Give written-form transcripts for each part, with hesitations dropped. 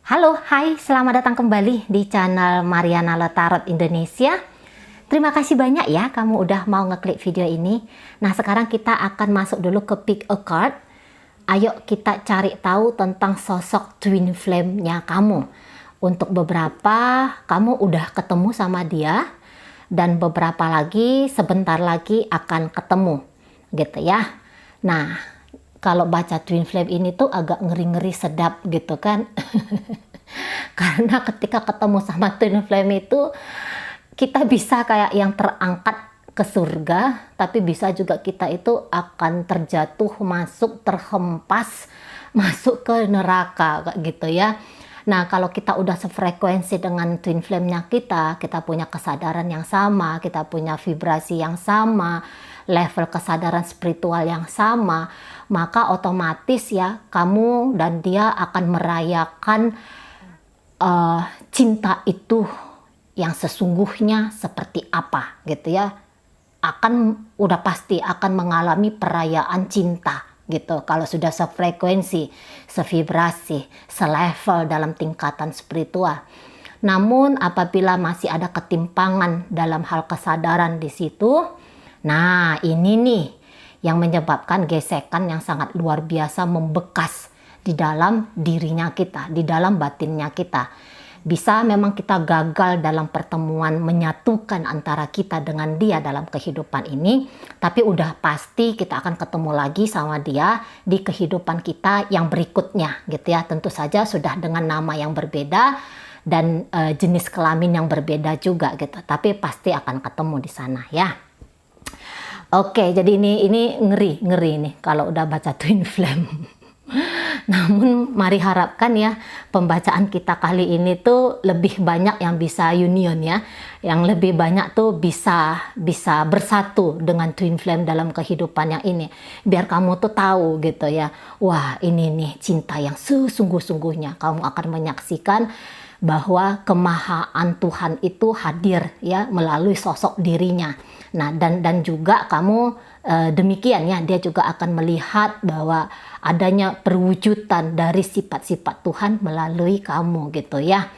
Halo, hai, selamat datang kembali di channel Mariana Tarot Indonesia. Terima kasih banyak ya kamu udah mau ngeklik video ini. Nah, sekarang kita akan masuk dulu ke pick a card. Ayo kita cari tahu tentang sosok twin flame-nya kamu. Untuk beberapa, kamu udah ketemu sama dia. Dan beberapa lagi, sebentar lagi akan ketemu. Gitu ya. Nah, kalau baca twin flame ini tuh agak ngeri-ngeri sedap gitu kan. Karena ketika ketemu sama twin flame itu kita bisa kayak yang terangkat ke surga, tapi bisa juga kita itu akan terjatuh, masuk, terhempas, masuk ke neraka kayak gitu ya. Nah, kalau kita udah sefrekuensi dengan twin flame-nya kita punya kesadaran yang sama, kita punya vibrasi yang sama, level kesadaran spiritual yang sama, maka otomatis ya kamu dan dia akan merayakan cinta itu yang sesungguhnya seperti apa gitu ya. Udah pasti akan mengalami perayaan cinta gitu kalau sudah sefrekuensi, sevibrasi, selevel dalam tingkatan spiritual. Namun apabila masih ada ketimpangan dalam hal kesadaran di situ, nah ini nih yang menyebabkan gesekan yang sangat luar biasa membekas di dalam dirinya kita, di dalam batinnya kita. Bisa memang kita gagal dalam pertemuan menyatukan antara kita dengan dia dalam kehidupan ini, tapi udah pasti kita akan ketemu lagi sama dia di kehidupan kita yang berikutnya gitu ya. Tentu saja sudah dengan nama yang berbeda dan jenis kelamin yang berbeda juga gitu, tapi pasti akan ketemu di sana ya. Oke, jadi ini ngeri nih kalau udah baca twin flame. Namun mari harapkan ya pembacaan kita kali ini tuh lebih banyak yang bisa union ya, yang lebih banyak tuh bisa bersatu dengan twin flame dalam kehidupan yang ini, biar kamu tuh tahu gitu ya, wah ini nih cinta yang sesungguh-sungguhnya. Kamu akan menyaksikan bahwa kemahaan Tuhan itu hadir ya melalui sosok dirinya. Nah, dan juga kamu demikian ya, dia juga akan melihat bahwa adanya perwujudan dari sifat-sifat Tuhan melalui kamu gitu ya.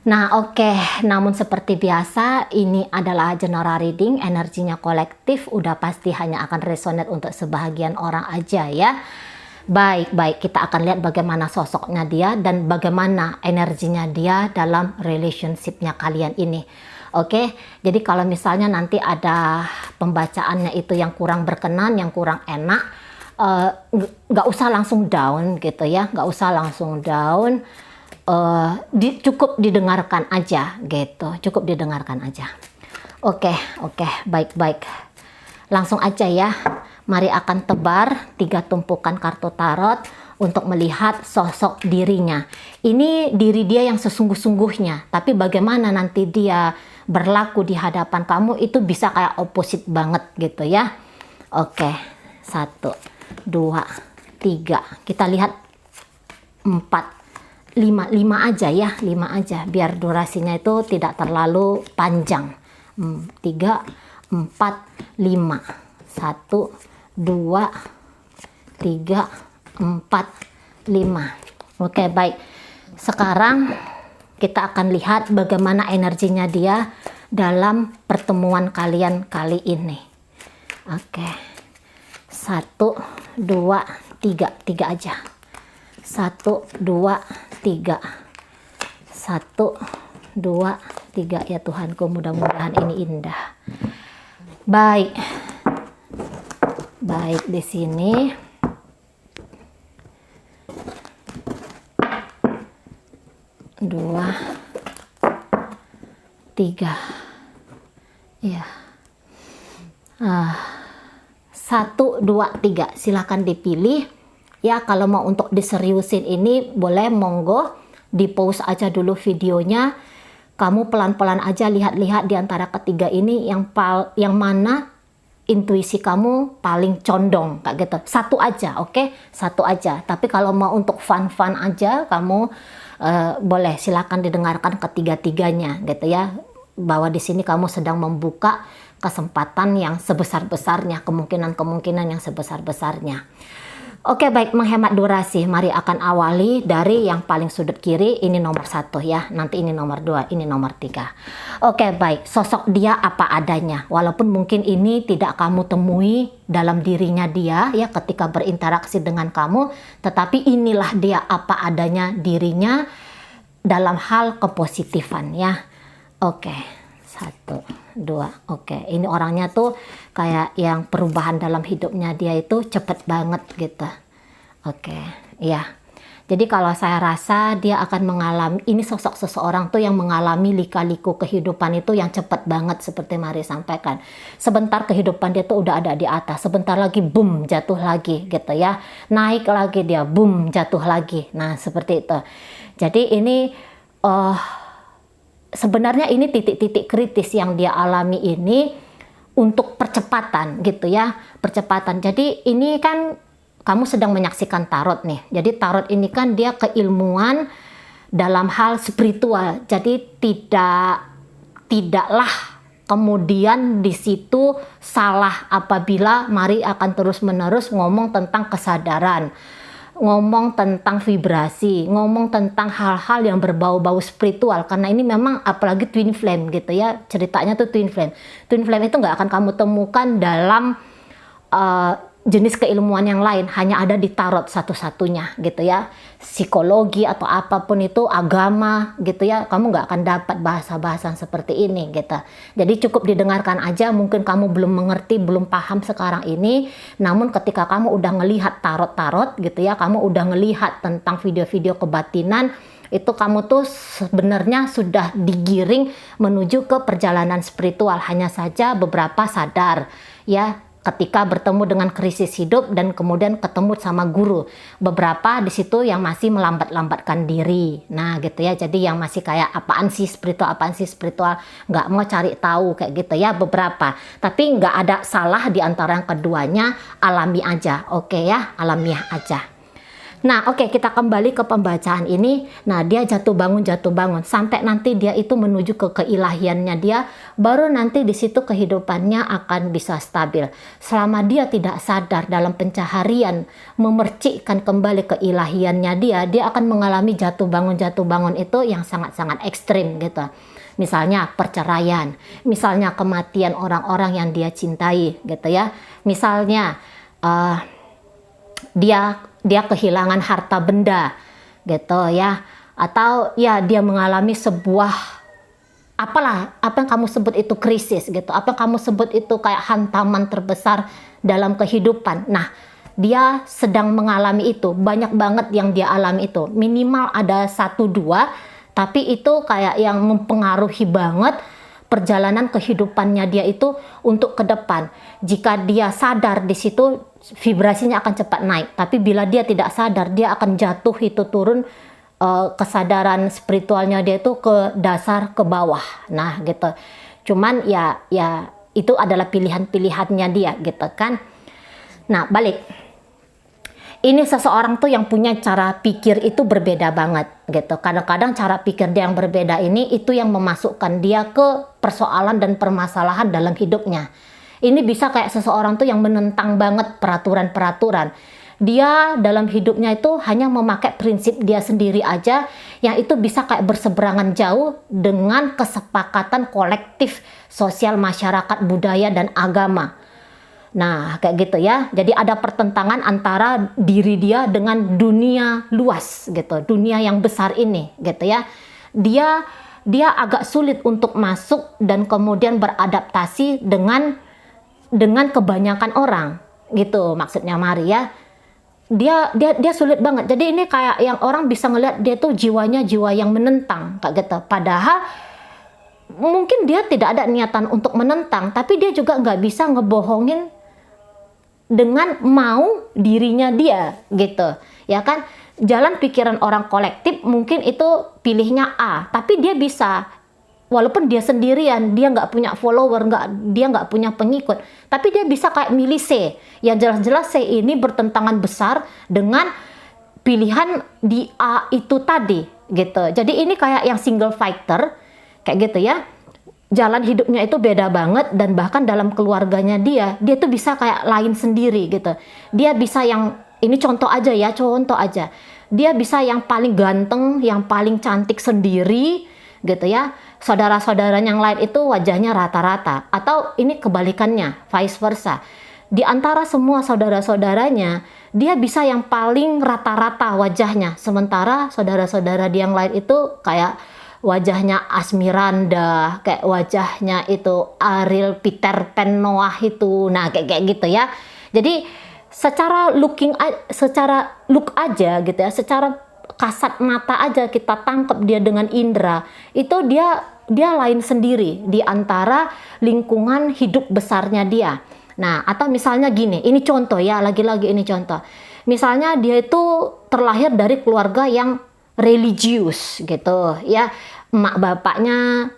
Nah, oke. Namun seperti biasa, ini adalah general reading, energinya kolektif, udah pasti hanya akan resonate untuk sebahagian orang aja ya. Baik, kita akan lihat bagaimana sosoknya dia dan bagaimana energinya dia dalam relationship-nya kalian ini. Oke, jadi kalau misalnya nanti ada pembacaannya itu yang kurang berkenan, yang kurang enak, nggak usah langsung down gitu ya, nggak usah langsung down, cukup didengarkan aja gitu, cukup didengarkan aja. Oke, baik. Langsung aja ya, mari akan tebar 3 tumpukan kartu tarot untuk melihat sosok dirinya. Ini diri dia yang sesungguh-sungguhnya, tapi bagaimana nanti dia berlaku di hadapan kamu itu bisa kayak opposite banget gitu ya. Oke, 1, 2, 3. Kita lihat 4, 5 aja ya, 5 aja biar durasinya itu tidak terlalu panjang. 3, 4, 5. 1, 2, 3, 4, 5. Oke, baik. Sekarang kita akan lihat bagaimana energinya dia dalam pertemuan kalian kali ini. Oke. 1, 2, 3. 3 aja. 1, 2, 3. 1, 2, 3. Ya Tuhanku, mudah-mudahan ini indah. Baik, di sini. 2, 3. Ya. 1, 2, 3. Silahkan dipilih. Ya, kalau mau untuk diseriusin ini boleh, monggo. Di pause aja dulu videonya. Kamu pelan-pelan aja lihat-lihat di antara ketiga ini yang mana intuisi kamu paling condong kayak gitu. 1 aja, oke? 1 aja. Tapi kalau mau untuk fun aja, kamu boleh silakan didengarkan ketiga-tiganya gitu ya, bahwa di sini kamu sedang membuka kesempatan yang sebesar-besarnya, kemungkinan yang sebesar-besarnya. Oke, baik, menghemat durasi. Mari akan awali dari yang paling sudut kiri. Ini nomor 1 ya. Nanti ini nomor 2, ini nomor 3. Oke, baik. Sosok dia apa adanya. Walaupun mungkin ini tidak kamu temui dalam dirinya dia ya ketika berinteraksi dengan kamu, tetapi inilah dia apa adanya dirinya dalam hal kepositifan ya. Oke. 1, 2. Oke, ini orangnya tuh kayak yang perubahan dalam hidupnya dia itu cepet banget gitu. Oke, ya. Jadi kalau saya rasa dia akan mengalami, ini sosok seseorang tuh yang mengalami lika-liku kehidupan itu yang cepet banget seperti Mari sampaikan. Sebentar kehidupan dia tuh udah ada di atas, sebentar lagi boom jatuh lagi gitu ya. Naik lagi dia, boom jatuh lagi. Nah, seperti itu. Jadi ini sebenarnya ini titik-titik kritis yang dia alami ini untuk percepatan gitu ya, percepatan. Jadi ini kan kamu sedang menyaksikan tarot nih. Jadi tarot ini kan dia keilmuan dalam hal spiritual. Jadi tidaklah kemudian di situ salah apabila Mari akan terus-menerus ngomong tentang kesadaran, ngomong tentang vibrasi, ngomong tentang hal-hal yang berbau-bau spiritual, karena ini memang apalagi twin flame gitu ya, ceritanya tuh twin flame. Twin flame itu nggak akan kamu temukan dalam jenis keilmuan yang lain, hanya ada di tarot satu-satunya gitu ya. Psikologi atau apapun itu, agama gitu ya, kamu nggak akan dapat bahasa-bahasan seperti ini gitu. Jadi cukup didengarkan aja, mungkin kamu belum mengerti, belum paham sekarang ini, namun ketika kamu udah ngelihat tarot-tarot gitu ya, kamu udah ngelihat tentang video-video kebatinan, itu kamu tuh sebenarnya sudah digiring menuju ke perjalanan spiritual. Hanya saja beberapa sadar ya ketika bertemu dengan krisis hidup dan kemudian ketemu sama guru. Beberapa di situ yang masih melambat-lambatkan diri. Nah gitu ya, jadi yang masih kayak apaan sih spiritual, nggak mau cari tahu kayak gitu ya beberapa. Tapi nggak ada salah di antara yang keduanya, alami aja, oke ya, alamiah aja. Nah, oke, kita kembali ke pembacaan ini. Nah, dia jatuh bangun sampai nanti dia itu menuju ke keilahiannya dia, baru nanti di situ kehidupannya akan bisa stabil. Selama dia tidak sadar dalam pencaharian memercikkan kembali keilahiannya dia akan mengalami jatuh bangun itu yang sangat-sangat ekstrim gitu. Misalnya perceraian, misalnya kematian orang-orang yang dia cintai gitu ya. Misalnya dia kehilangan harta benda gitu ya, atau ya dia mengalami sebuah apa yang kamu sebut itu krisis gitu, apa yang kamu sebut itu kayak hantaman terbesar dalam kehidupan. Nah, dia sedang mengalami itu, banyak banget yang dia alami itu, minimal ada 1-2, tapi itu kayak yang mempengaruhi banget perjalanan kehidupannya dia itu untuk ke depan. Jika dia sadar di situ, vibrasinya akan cepat naik. Tapi bila dia tidak sadar, dia akan jatuh itu turun, kesadaran spiritualnya dia itu ke dasar, ke bawah. Nah gitu. Cuman ya itu adalah pilihan-pilihannya dia gitu kan. Nah balik. Ini seseorang tuh yang punya cara pikir itu berbeda banget gitu. Kadang-kadang cara pikir dia yang berbeda ini itu yang memasukkan dia ke persoalan dan permasalahan dalam hidupnya. Ini bisa kayak seseorang tuh yang menentang banget peraturan-peraturan. Dia dalam hidupnya itu hanya memakai prinsip dia sendiri aja, yang itu bisa kayak berseberangan jauh dengan kesepakatan kolektif sosial masyarakat, budaya, dan agama. Nah, kayak gitu ya. Jadi ada pertentangan antara diri dia dengan dunia luas gitu, dunia yang besar ini gitu ya. Dia agak sulit untuk masuk dan kemudian beradaptasi dengan kebanyakan orang gitu, maksudnya Mari ya. Dia sulit banget. Jadi ini kayak yang orang bisa ngelihat dia tuh jiwanya jiwa yang menentang kayak gitu. Padahal mungkin dia tidak ada niatan untuk menentang, tapi dia juga nggak bisa ngebohongin dengan mau dirinya dia gitu ya kan. Jalan pikiran orang kolektif mungkin itu pilihnya A, tapi dia bisa, walaupun dia sendirian, dia nggak punya follower, dia nggak punya pengikut, tapi dia bisa kayak milih C, yang jelas-jelas C ini bertentangan besar dengan pilihan di A itu tadi gitu. Jadi ini kayak yang single fighter kayak gitu ya. Jalan hidupnya itu beda banget, dan bahkan dalam keluarganya dia tuh bisa kayak lain sendiri gitu. Dia bisa yang ini contoh aja ya, contoh aja. Dia bisa yang paling ganteng, yang paling cantik sendiri, gitu ya. Saudara-saudara yang lain itu wajahnya rata-rata. Atau ini kebalikannya, vice versa. Di antara semua saudara-saudaranya, dia bisa yang paling rata-rata wajahnya. Sementara saudara-saudara dia yang lain itu kayak wajahnya Asmiranda, kayak wajahnya itu Ariel, Peter Pan, Noah itu. Nah, kayak gitu ya. Jadi secara look aja gitu ya, secara kasat mata aja kita tangkap dia dengan indera, itu dia lain sendiri di antara lingkungan hidup besarnya dia. Nah, atau misalnya gini, ini contoh ya, lagi-lagi ini contoh. Misalnya dia itu terlahir dari keluarga yang religius gitu ya, emak bapaknya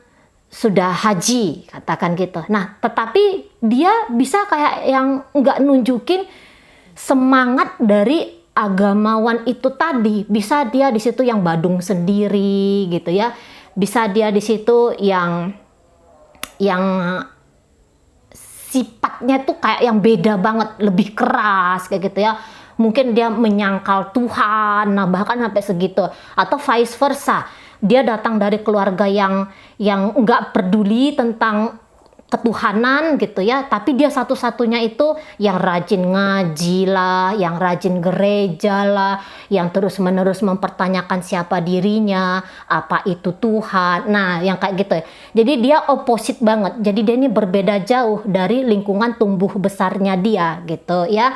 sudah haji, katakan gitu. Nah, tetapi dia bisa kayak yang nggak nunjukin semangat dari agamawan itu tadi. Bisa dia di situ yang badung sendiri gitu ya, bisa dia di situ yang sifatnya tuh kayak yang beda banget, lebih keras kayak gitu ya. Mungkin dia menyangkal Tuhan, nah bahkan sampai segitu. Atau vice versa, dia datang dari keluarga yang nggak peduli tentang ketuhanan gitu ya, tapi dia satu-satunya itu yang rajin ngaji lah, yang rajin gereja lah, yang terus-menerus mempertanyakan siapa dirinya, apa itu Tuhan. Nah, yang kayak gitu. Jadi dia opposite banget. Jadi dia ini berbeda jauh dari lingkungan tumbuh besarnya dia gitu ya.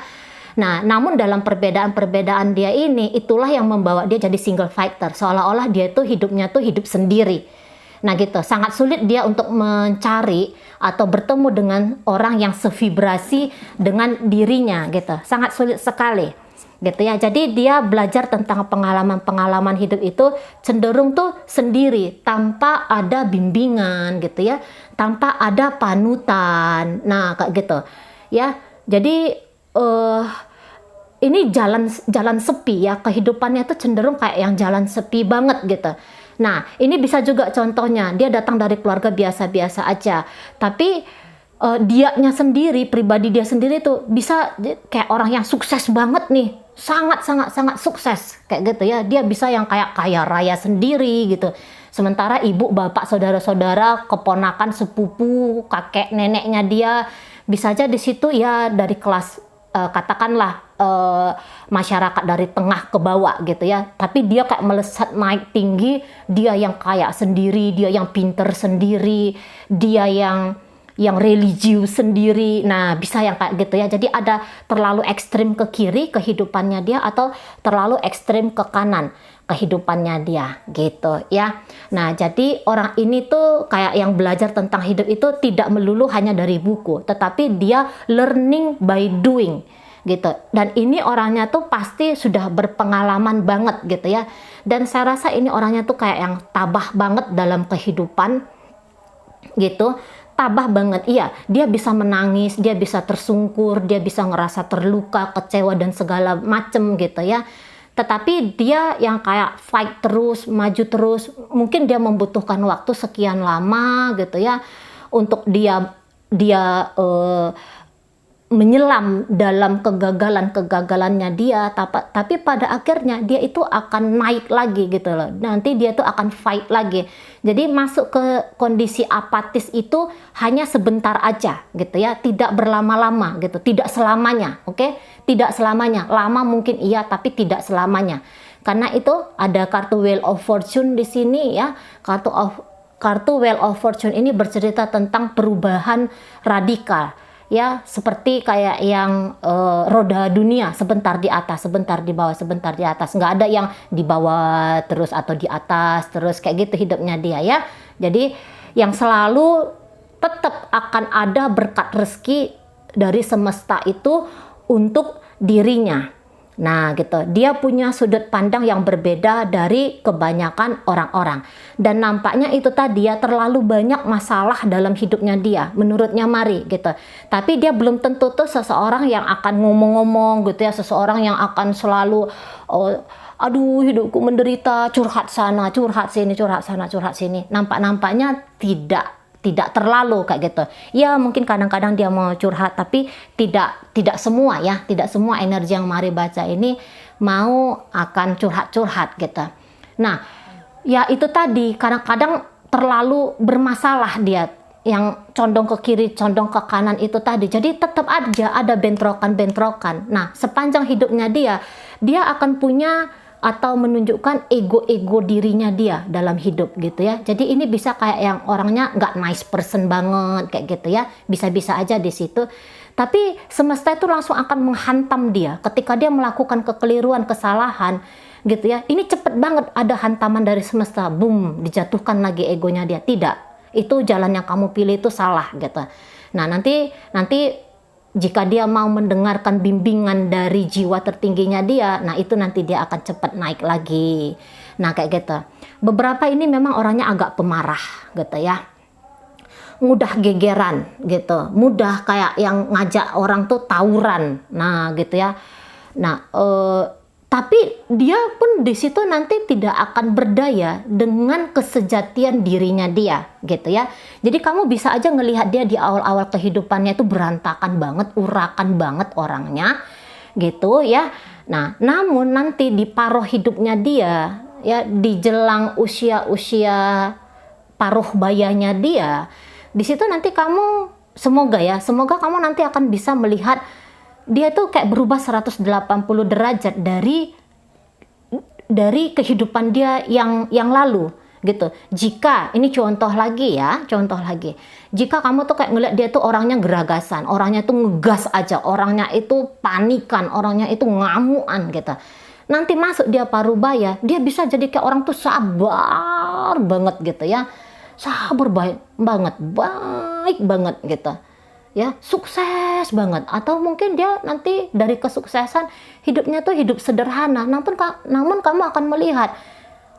Nah, namun dalam perbedaan-perbedaan dia ini, itulah yang membawa dia jadi single fighter. Seolah-olah dia itu hidupnya tuh hidup sendiri. Nah gitu, sangat sulit dia untuk mencari atau bertemu dengan orang yang sevibrasi dengan dirinya gitu. Sangat sulit sekali gitu ya. Jadi dia belajar tentang pengalaman-pengalaman hidup itu cenderung tuh sendiri, tanpa ada bimbingan gitu ya, tanpa ada panutan. Nah kayak gitu ya. Jadi ini jalan sepi ya, kehidupannya tuh cenderung kayak yang jalan sepi banget gitu. Nah, ini bisa juga contohnya, dia datang dari keluarga biasa-biasa aja, tapi dianya sendiri, pribadi dia sendiri tuh bisa kayak orang yang sukses banget nih, sangat sukses kayak gitu ya. Dia bisa yang kayak kaya raya sendiri gitu. Sementara ibu, bapak, saudara-saudara, keponakan, sepupu, kakek, neneknya dia bisa aja di situ ya dari kelas katakanlah masyarakat dari tengah ke bawah gitu ya, tapi dia kayak melesat naik tinggi, dia yang kaya sendiri, dia yang pinter sendiri, dia yang religius sendiri. Nah bisa yang kayak gitu ya. Jadi ada terlalu ekstrim ke kiri kehidupannya dia, atau terlalu ekstrim ke kanan kehidupannya dia gitu ya. Nah jadi orang ini tuh kayak yang belajar tentang hidup itu tidak melulu hanya dari buku, tetapi dia learning by doing gitu. Dan ini orangnya tuh pasti sudah berpengalaman banget gitu ya. Dan saya rasa ini orangnya tuh kayak yang tabah banget dalam kehidupan gitu. Tabah banget, iya. Dia bisa menangis, dia bisa tersungkur, dia bisa ngerasa terluka, kecewa dan segala macem gitu ya. Tetapi dia yang kayak fight terus, maju terus. Mungkin dia membutuhkan waktu sekian lama gitu ya untuk dia menyelam dalam kegagalannya dia, tapi pada akhirnya dia itu akan naik lagi gitu loh. Nanti dia tuh akan fight lagi. Jadi masuk ke kondisi apatis itu hanya sebentar aja gitu ya, tidak berlama-lama gitu, tidak selamanya, oke? Tidak selamanya, lama mungkin iya, tapi tidak selamanya. Karena itu ada kartu Wheel of Fortune di sini ya. Kartu Wheel of Fortune ini bercerita tentang perubahan radikal. Ya, seperti kayak yang roda dunia, sebentar di atas, sebentar di bawah, sebentar di atas. Nggak ada yang di bawah terus atau di atas terus, kayak gitu hidupnya dia ya. Jadi yang selalu tetap akan ada berkat rezeki dari semesta itu untuk dirinya. Nah gitu, dia punya sudut pandang yang berbeda dari kebanyakan orang-orang. Dan nampaknya itu tadi ya, terlalu banyak masalah dalam hidupnya dia, menurutnya Mari gitu. Tapi dia belum tentu tuh seseorang yang akan ngomong-ngomong gitu ya, seseorang yang akan selalu aduh hidupku menderita, curhat sana, curhat sini, curhat sana, curhat sini. Nampaknya tidak tidak terlalu kayak gitu. Ya mungkin kadang-kadang dia mau curhat, tapi tidak semua ya, tidak semua energi yang mari baca ini mau akan curhat-curhat gitu. Nah, ya itu tadi kadang-kadang terlalu bermasalah dia, yang condong ke kiri, condong ke kanan itu tadi. Jadi tetap aja ada bentrokan-bentrokan. Nah, sepanjang hidupnya dia akan punya atau menunjukkan ego-ego dirinya dia dalam hidup gitu ya. Jadi ini bisa kayak yang orangnya nggak nice person banget kayak gitu ya. Bisa-bisa aja di situ. Tapi semesta itu langsung akan menghantam dia ketika dia melakukan kekeliruan, kesalahan gitu ya. Ini cepet banget ada hantaman dari semesta, boom, dijatuhkan lagi egonya dia. Tidak, itu jalan yang kamu pilih itu salah gitu. Nah nanti jika dia mau mendengarkan bimbingan dari jiwa tertingginya dia, nah itu nanti dia akan cepat naik lagi. Nah kayak gitu. Beberapa ini memang orangnya agak pemarah gitu ya, mudah gegeran gitu, mudah kayak yang ngajak orang tuh tawuran, nah gitu ya. Nah tapi dia pun di situ nanti tidak akan berdaya dengan kesejatian dirinya dia gitu ya. Jadi kamu bisa aja ngelihat dia di awal-awal kehidupannya itu berantakan banget, urakan banget orangnya gitu ya. Nah namun nanti di paruh hidupnya dia ya, di jelang usia paruh bayanya dia, di situ nanti kamu semoga kamu nanti akan bisa melihat dia tuh kayak berubah 180 derajat dari kehidupan dia yang lalu gitu. Jika ini contoh lagi, jika kamu tuh kayak ngeliat dia tuh orangnya geragasan, orangnya tuh ngegas aja, orangnya itu panikan, orangnya itu ngamuan gitu. Nanti masuk dia parubaya, dia bisa jadi kayak orang tuh sabar banget gitu ya. Sabar baik banget gitu ya, sukses banget. Atau mungkin dia nanti dari kesuksesan hidupnya tuh hidup sederhana, namun kamu akan melihat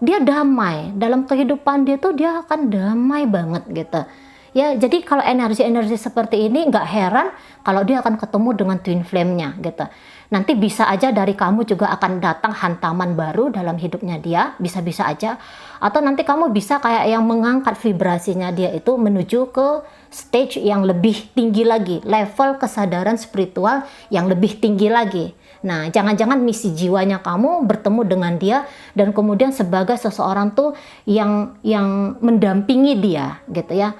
dia damai dalam kehidupan dia tuh, dia akan damai banget gitu ya. Jadi kalau energi-energi seperti ini nggak heran kalau dia akan ketemu dengan twin flame-nya gitu. Nanti bisa aja dari kamu juga akan datang hantaman baru dalam hidupnya dia, bisa-bisa aja. Atau nanti kamu bisa kayak yang mengangkat vibrasinya dia itu menuju ke stage yang lebih tinggi lagi, level kesadaran spiritual yang lebih tinggi lagi. Nah, jangan-jangan misi jiwanya kamu bertemu dengan dia dan kemudian sebagai seseorang tuh yang mendampingi dia gitu ya.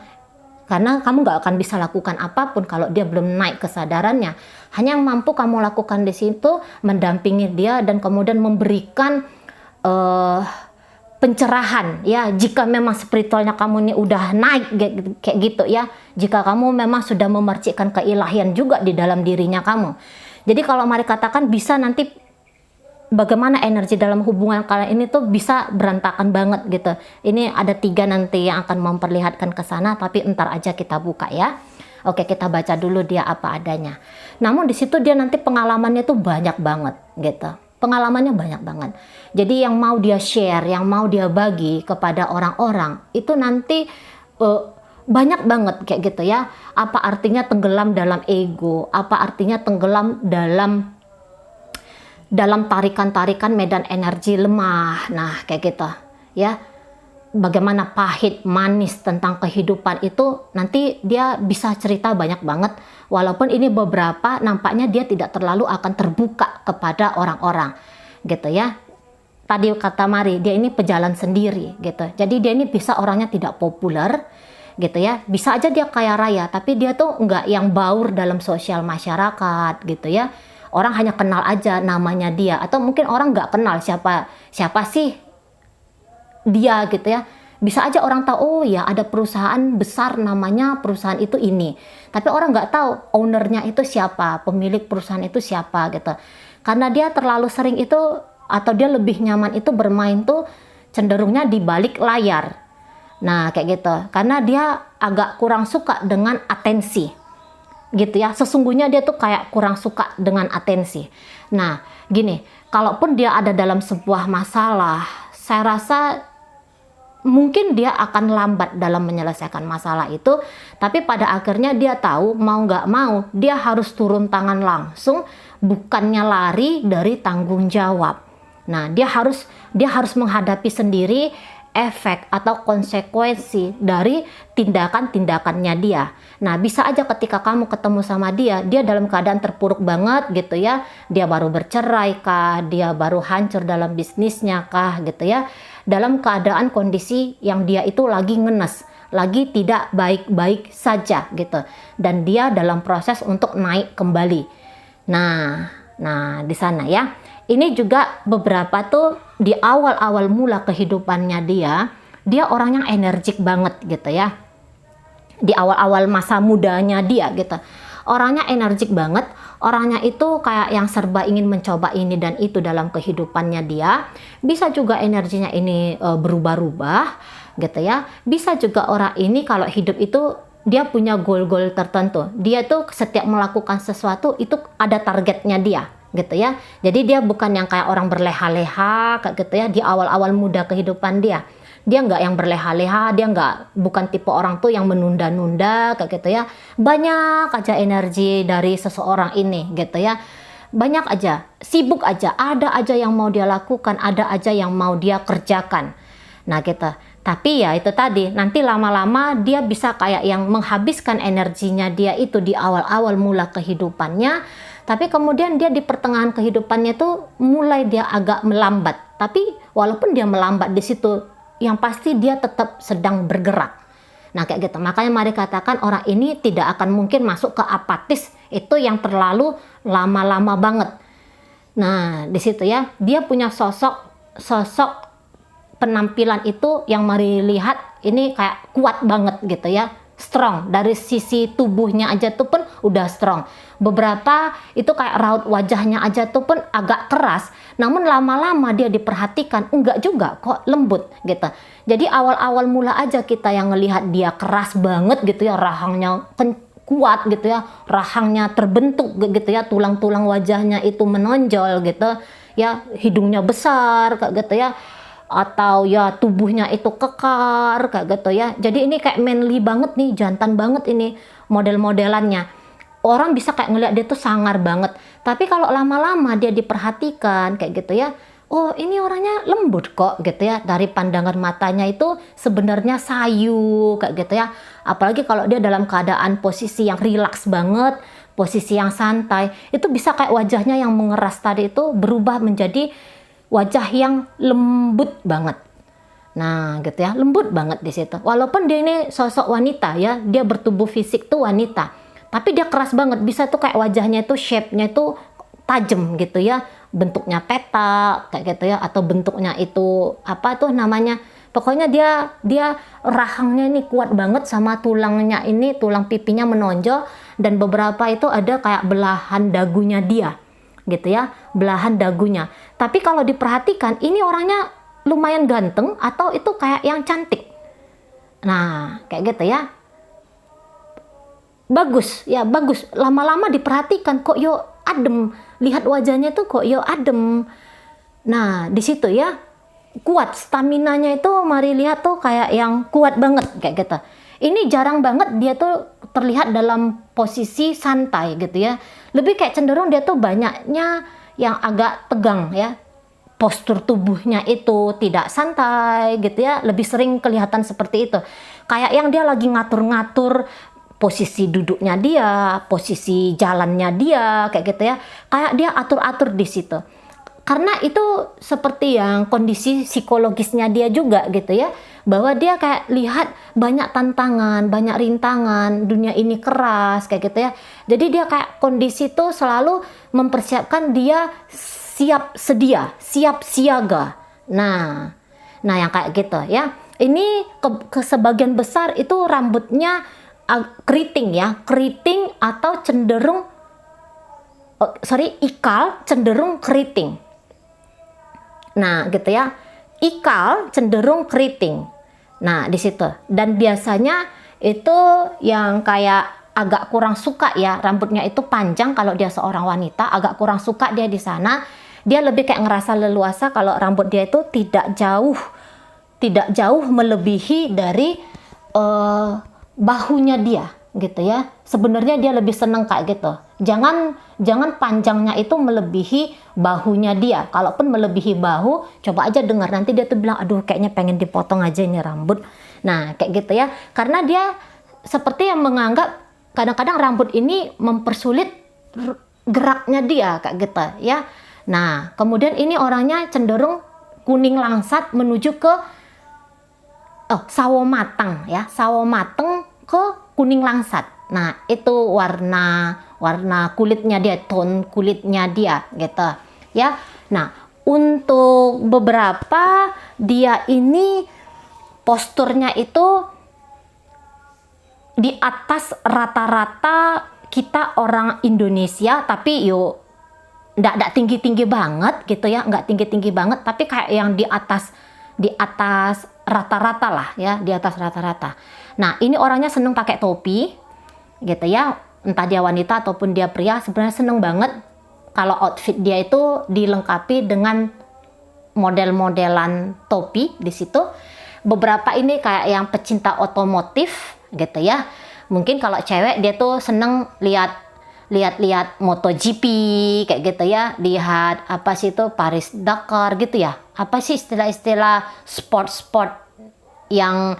Karena kamu nggak akan bisa lakukan apapun kalau dia belum naik kesadarannya. Hanya yang mampu kamu lakukan di situ mendampingi dia dan kemudian memberikan pencerahan ya. Jika memang spiritualnya kamu ini udah naik kayak gitu ya. Jika kamu memang sudah memercikkan keilahian juga di dalam dirinya kamu. Jadi kalau mari katakan bisa nanti bagaimana energi dalam hubungan kalian ini tuh bisa berantakan banget gitu. Ini ada 3 nanti yang akan memperlihatkan ke sana, tapi entar aja kita buka ya. Oke, kita baca dulu dia apa adanya. Namun di situ dia nanti pengalamannya tuh banyak banget gitu. Pengalamannya banyak banget. Jadi yang mau dia share, yang mau dia bagi kepada orang-orang itu nanti banyak banget kayak gitu ya. Apa artinya tenggelam dalam ego? Apa artinya tenggelam dalam tarikan-tarikan medan energi lemah. Nah, kayak gitu ya. Bagaimana pahit, manis tentang kehidupan itu nanti dia bisa cerita banyak banget. Walaupun ini beberapa nampaknya dia tidak terlalu akan terbuka kepada orang-orang gitu ya. Tadi kata Mari, dia ini pejalan sendiri gitu. Jadi dia ini bisa orangnya tidak populer gitu ya. Bisa aja dia kaya raya, tapi dia tuh nggak yang baur dalam sosial masyarakat gitu ya. Orang hanya kenal aja namanya dia, atau mungkin orang nggak kenal siapa sih dia gitu ya. Bisa aja orang tahu, oh ya ada perusahaan besar namanya perusahaan itu ini, tapi orang nggak tahu ownernya itu siapa, pemilik perusahaan itu siapa gitu. Karena dia terlalu sering itu, atau dia lebih nyaman itu bermain tuh cenderungnya di balik layar. Nah kayak gitu, karena dia agak kurang suka dengan atensi gitu ya. Sesungguhnya dia tuh kayak kurang suka dengan atensi. Nah gini, kalaupun dia ada dalam sebuah masalah, saya rasa mungkin dia akan lambat dalam menyelesaikan masalah itu, tapi pada akhirnya dia tahu mau nggak mau dia harus turun tangan langsung, bukannya lari dari tanggung jawab. Nah dia harus menghadapi sendiri efek atau konsekuensi dari tindakan-tindakannya dia. Nah, bisa aja ketika kamu ketemu sama dia dalam keadaan terpuruk banget gitu ya. Dia baru bercerai kah, dia baru hancur dalam bisnisnya kah gitu ya. Dalam keadaan kondisi yang dia itu lagi ngenes, lagi tidak baik-baik saja gitu. Dan dia dalam proses untuk naik kembali. Nah, di sana ya. Ini juga beberapa tuh di awal-awal mula kehidupannya dia orang yang energik banget gitu ya. Di awal-awal masa mudanya dia gitu. Orangnya energik banget, orangnya itu kayak yang serba ingin mencoba ini dan itu dalam kehidupannya dia. Bisa juga energinya ini berubah-ubah gitu ya. Bisa juga orang ini kalau hidup itu dia punya goal-goal tertentu. Dia tuh setiap melakukan sesuatu itu ada targetnya dia gitu ya. Jadi dia bukan yang kayak orang berleha-leha kayak gitu ya di awal-awal muda kehidupan dia. Dia nggak yang berleha-leha, dia bukan tipe orang tuh yang menunda-nunda kayak gitu ya. Banyak aja energi dari seseorang ini gitu ya. Banyak aja, sibuk aja, ada aja yang mau dia lakukan, ada aja yang mau dia kerjakan. Nah gitu. Tapi ya itu tadi, nanti lama-lama dia bisa kayak yang menghabiskan energinya dia itu di awal-awal mula kehidupannya. Tapi kemudian dia di pertengahan kehidupannya tuh mulai dia agak melambat. Tapi walaupun dia melambat di situ, yang pasti dia tetap sedang bergerak. Nah kayak gitu. Makanya mari katakan orang ini tidak akan mungkin masuk ke apatis itu yang terlalu lama-lama banget. Nah di situ ya, dia punya sosok penampilan itu yang mari lihat ini kayak kuat banget gitu ya. Strong, dari sisi tubuhnya aja tuh pun udah strong. Beberapa itu kayak raut wajahnya aja tuh pun agak keras, namun lama-lama dia diperhatikan enggak juga kok, lembut gitu. Jadi awal-awal mula aja kita yang ngelihat dia keras banget gitu ya, rahangnya kuat gitu ya, rahangnya terbentuk gitu ya, tulang-tulang wajahnya itu menonjol gitu ya, hidungnya besar kayak gitu ya, atau ya tubuhnya itu kekar kayak gitu ya. Jadi ini kayak manly banget nih, jantan banget ini model-modelannya. Orang bisa kayak ngeliat dia tuh sangar banget. Tapi kalau lama-lama dia diperhatikan kayak gitu ya, oh ini orangnya lembut kok gitu ya. Dari pandangan matanya itu sebenarnya sayu kayak gitu ya. Apalagi kalau dia dalam keadaan posisi yang rilaks banget, posisi yang santai, itu bisa kayak wajahnya yang mengeras tadi itu berubah menjadi wajah yang lembut banget. Nah gitu ya, lembut banget di situ. Walaupun dia ini sosok wanita ya, dia bertubuh fisik tuh wanita, tapi dia keras banget. Bisa tuh kayak wajahnya itu shape-nya itu tajam gitu ya, bentuknya peta kayak gitu ya, atau bentuknya itu apa tuh namanya. Pokoknya dia rahangnya ini kuat banget, sama tulangnya ini, tulang pipinya menonjol, dan beberapa itu ada kayak belahan dagunya dia gitu ya, belahan dagunya. Tapi kalau diperhatikan ini orangnya lumayan ganteng atau itu kayak yang cantik. Nah kayak gitu ya, bagus ya, bagus. Lama-lama diperhatikan kok yo adem, lihat wajahnya tuh kok yo adem. Nah di situ ya, kuat, staminanya itu mari lihat tuh kayak yang kuat banget kayak gitu. Ini jarang banget dia tuh terlihat dalam posisi santai gitu ya. Lebih kayak cenderung dia tuh banyaknya yang agak tegang ya. Postur tubuhnya itu tidak santai gitu ya. Lebih sering kelihatan seperti itu. Kayak yang dia lagi ngatur-ngatur posisi duduknya dia, posisi jalannya dia kayak gitu ya. Kayak dia atur-atur di situ. Karena itu seperti yang kondisi psikologisnya dia juga gitu ya, bahwa dia kayak lihat banyak tantangan, banyak rintangan, dunia ini keras kayak gitu ya. Jadi dia kayak kondisi itu selalu mempersiapkan dia siap sedia, siap siaga. Nah yang kayak gitu ya. Ini ke sebagian besar itu rambutnya keriting ya, keriting atau cenderung ikal cenderung keriting. Nah gitu ya, ikal cenderung keriting. Nah di situ. Dan biasanya itu yang kayak agak kurang suka ya, rambutnya itu panjang kalau dia seorang wanita, agak kurang suka dia di sana. Dia lebih kayak ngerasa leluasa kalau rambut dia itu tidak jauh melebihi dari bahunya dia. gitu ya. Sebenarnya dia lebih seneng kayak gitu. Jangan panjangnya itu melebihi bahunya dia. Kalaupun melebihi bahu, coba aja dengar, nanti dia tuh bilang, aduh kayaknya pengen dipotong aja ini rambut. Nah kayak gitu ya, karena dia seperti yang menganggap kadang-kadang rambut ini mempersulit geraknya dia kayak gitu ya. Nah kemudian ini orangnya cenderung kuning langsat menuju ke sawo matang ya, sawo matang ke kuning langsat. Nah itu warna kulitnya dia, tone kulitnya dia gitu ya. Nah untuk beberapa dia ini posturnya itu di atas rata-rata kita orang Indonesia, tapi yuk nggak tinggi-tinggi banget gitu ya, nggak tinggi-tinggi banget, tapi kayak yang di atas rata-rata lah ya, di atas rata-rata. Nah ini orangnya seneng pakai topi gitu ya, entah dia wanita ataupun dia pria, sebenarnya seneng banget kalau outfit dia itu dilengkapi dengan model-modelan topi di situ. Beberapa ini kayak yang pecinta otomotif gitu ya. Mungkin kalau cewek dia tuh seneng lihat MotoGP kayak gitu ya, lihat apa sih itu Paris Dakar gitu ya, apa sih istilah-istilah sport yang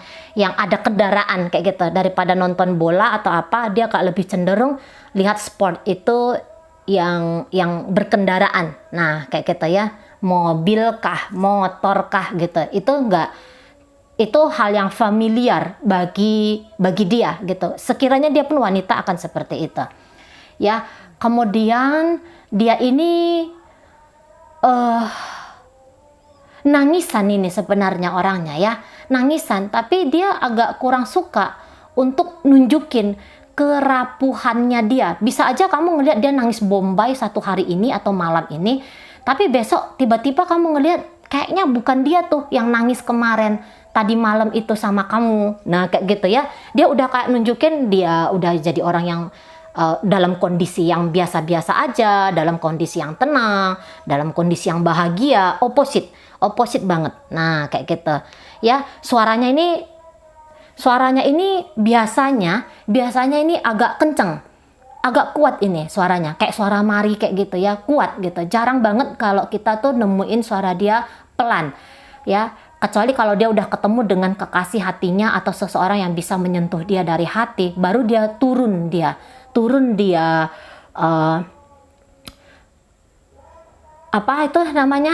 ada kendaraan kayak gitu, daripada nonton bola atau apa, dia kayak lebih cenderung lihat sport itu yang berkendaraan. Nah kayak gitu ya, mobil kah, motor kah gitu, itu hal yang familiar bagi dia gitu. Sekiranya dia pun wanita akan seperti itu. Ya, kemudian dia ini nangisan ini sebenarnya orangnya ya, nangisan, tapi dia agak kurang suka untuk nunjukin kerapuhannya dia. Bisa aja kamu ngelihat dia nangis bombay satu hari ini atau malam ini, tapi besok tiba-tiba kamu ngelihat kayaknya bukan dia tuh yang nangis kemarin, tadi malam itu sama kamu. Nah kayak gitu ya, dia udah kayak nunjukin dia udah jadi orang yang dalam kondisi yang biasa-biasa aja, dalam kondisi yang tenang, dalam kondisi yang bahagia, opposite banget. Nah kayak gitu ya. Suaranya ini biasanya ini agak kenceng, agak kuat ini suaranya, kayak suara Mari kayak gitu ya, kuat gitu. Jarang banget kalau kita tuh nemuin suara dia pelan ya, kecuali kalau dia udah ketemu dengan kekasih hatinya atau seseorang yang bisa menyentuh dia dari hati, baru dia turun apa itu namanya,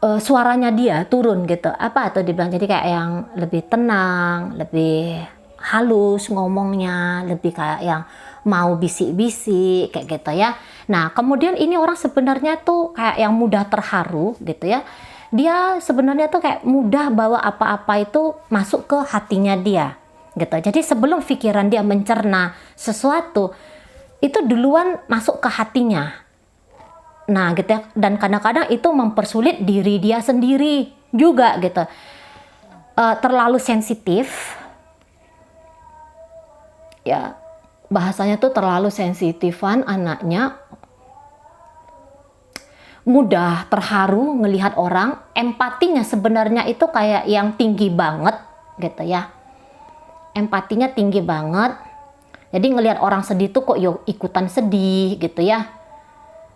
suaranya dia turun gitu, apa tuh dibilang, jadi kayak yang lebih tenang, lebih halus ngomongnya, lebih kayak yang mau bisik-bisik kayak gitu ya. Nah kemudian ini orang sebenarnya tuh kayak yang mudah terharu gitu ya, dia sebenarnya tuh kayak mudah bawa apa-apa itu masuk ke hatinya dia gitu. Jadi sebelum pikiran dia mencerna sesuatu, itu duluan masuk ke hatinya. Nah gitu ya, dan kadang-kadang itu mempersulit diri dia sendiri juga gitu. Terlalu sensitif ya, bahasanya tuh terlalu sensitifan anaknya, mudah terharu ngelihat orang, empatinya sebenarnya itu kayak yang tinggi banget gitu ya, empatinya tinggi banget. Jadi ngelihat orang sedih tuh kok ikutan sedih gitu ya.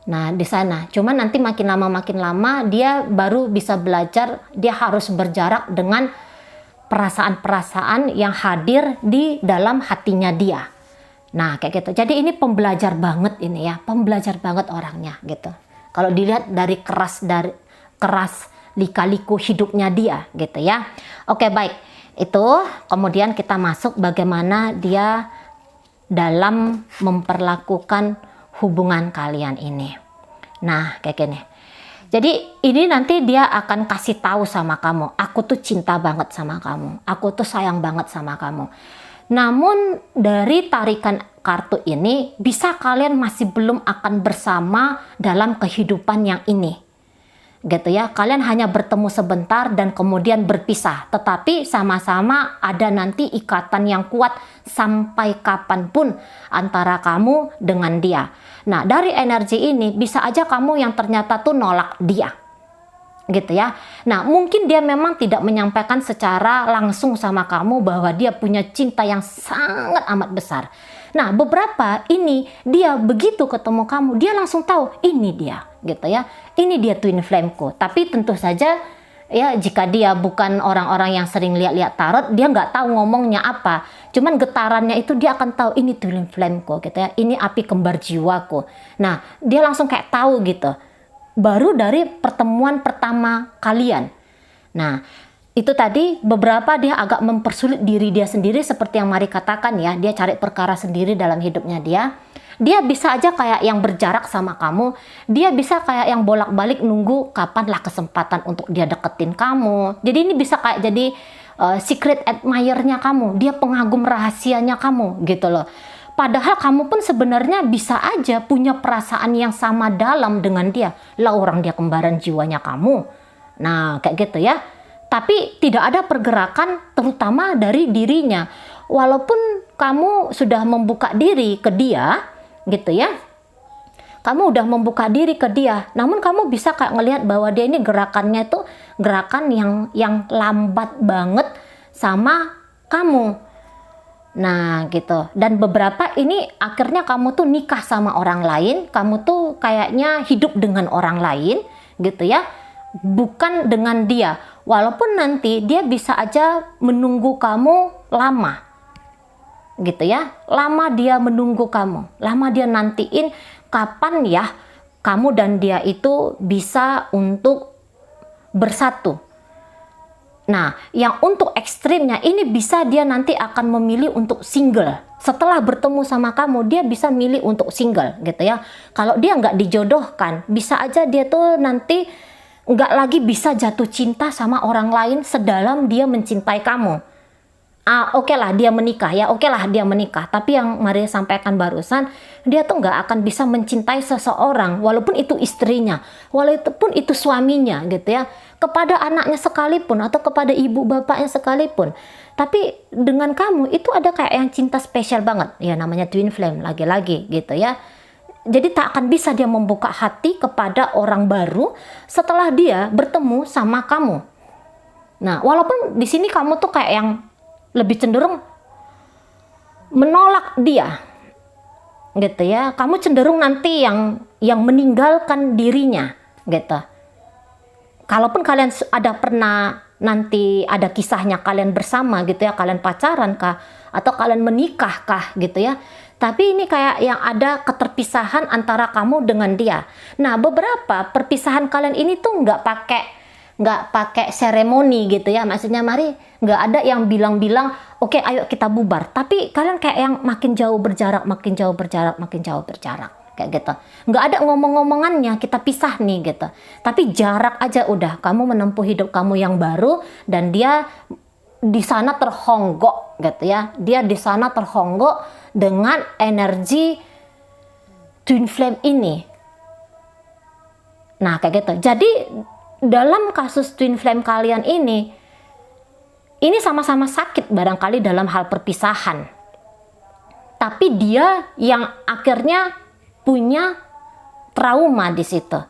Nah di sana, cuman nanti makin lama dia baru bisa belajar, dia harus berjarak dengan perasaan-perasaan yang hadir di dalam hatinya dia. Nah kayak gitu. Jadi ini pembelajar banget ini ya, pembelajar banget orangnya gitu. Kalau dilihat dari keras lika-liku hidupnya dia gitu ya. Oke baik, itu kemudian kita masuk bagaimana dia dalam memperlakukan hubungan kalian ini. Nah kayak gini. Jadi ini nanti dia akan kasih tahu sama kamu, aku tuh cinta banget sama kamu, aku tuh sayang banget sama kamu. Namun dari tarikan kartu ini bisa kalian masih belum akan bersama dalam kehidupan yang ini. Gitu ya, kalian hanya bertemu sebentar dan kemudian berpisah, tetapi sama-sama ada nanti ikatan yang kuat sampai kapanpun antara kamu dengan dia. Nah dari energi ini bisa aja kamu yang ternyata tuh nolak dia gitu ya. Nah, mungkin dia memang tidak menyampaikan secara langsung sama kamu bahwa dia punya cinta yang sangat amat besar. Nah, beberapa ini dia begitu ketemu kamu, dia langsung tahu ini dia, gitu ya. Ini dia twin flameku. Tapi tentu saja ya, jika dia bukan orang-orang yang sering lihat-lihat tarot, dia nggak tahu ngomongnya apa. Cuman getarannya itu dia akan tahu ini twin flameku, gitu ya. Ini api kembar jiwaku. Nah, dia langsung kayak tahu gitu. Baru dari pertemuan pertama kalian. Nah, itu tadi beberapa dia agak mempersulit diri dia sendiri seperti yang Mari katakan ya. Dia cari perkara sendiri dalam hidupnya dia. Dia bisa aja kayak yang berjarak sama kamu. Dia bisa kayak yang bolak-balik nunggu kapanlah kesempatan untuk dia deketin kamu. Jadi ini bisa kayak jadi secret admirer-nya kamu. Dia pengagum rahasianya kamu gitu loh. Padahal kamu pun sebenarnya bisa aja punya perasaan yang sama dalam dengan dia. Lah, orang dia kembaran jiwanya kamu. Nah, kayak gitu ya. Tapi tidak ada pergerakan terutama dari dirinya. Walaupun kamu sudah membuka diri ke dia, gitu ya. Kamu udah membuka diri ke dia. Namun kamu bisa kayak ngelihat bahwa dia ini gerakannya itu gerakan yang lambat banget sama kamu. Nah gitu. Dan beberapa ini akhirnya kamu tuh nikah sama orang lain, kamu tuh kayaknya hidup dengan orang lain gitu ya, bukan dengan dia. Walaupun nanti dia bisa aja menunggu kamu lama gitu ya, lama dia menunggu kamu, lama dia nantiin kapan ya kamu dan dia itu bisa untuk bersatu. Nah, yang untuk ekstrimnya ini bisa dia nanti akan memilih untuk single. Setelah bertemu sama kamu, dia bisa milih untuk single gitu ya. Kalau dia nggak dijodohkan, bisa aja dia tuh nanti nggak lagi bisa jatuh cinta sama orang lain sedalam dia mencintai kamu. Oke lah dia menikah ya, oke lah dia menikah. Tapi yang Maria sampaikan barusan, dia tuh nggak akan bisa mencintai seseorang, walaupun itu istrinya, walaupun itu suaminya gitu ya, kepada anaknya sekalipun atau kepada ibu bapaknya sekalipun. Tapi dengan kamu itu ada kayak yang cinta spesial banget, ya namanya twin flame lagi-lagi gitu ya. Jadi tak akan bisa dia membuka hati kepada orang baru setelah dia bertemu sama kamu. Nah, walaupun di sini kamu tuh kayak yang lebih cenderung menolak dia gitu ya, kamu cenderung nanti yang meninggalkan dirinya gitu. Kalaupun kalian ada pernah nanti ada kisahnya kalian bersama gitu ya, kalian pacaran kah atau kalian menikah kah gitu ya, tapi ini kayak yang ada keterpisahan antara kamu dengan dia. Nah, beberapa perpisahan kalian ini tuh nggak pakai seremoni gitu ya, maksudnya Mari nggak ada yang bilang-bilang oke ayo kita bubar, tapi kalian kayak yang makin jauh berjarak kayak gitu. Nggak ada ngomong-ngomongannya kita pisah nih gitu, tapi jarak aja udah, kamu menempuh hidup kamu yang baru dan dia di sana terhonggok gitu ya, dia di sana terhonggok dengan energi twin flame ini. Nah kayak gitu. Jadi dalam kasus twin flame kalian ini sama-sama sakit barangkali dalam hal perpisahan. Tapi dia yang akhirnya punya trauma di situ.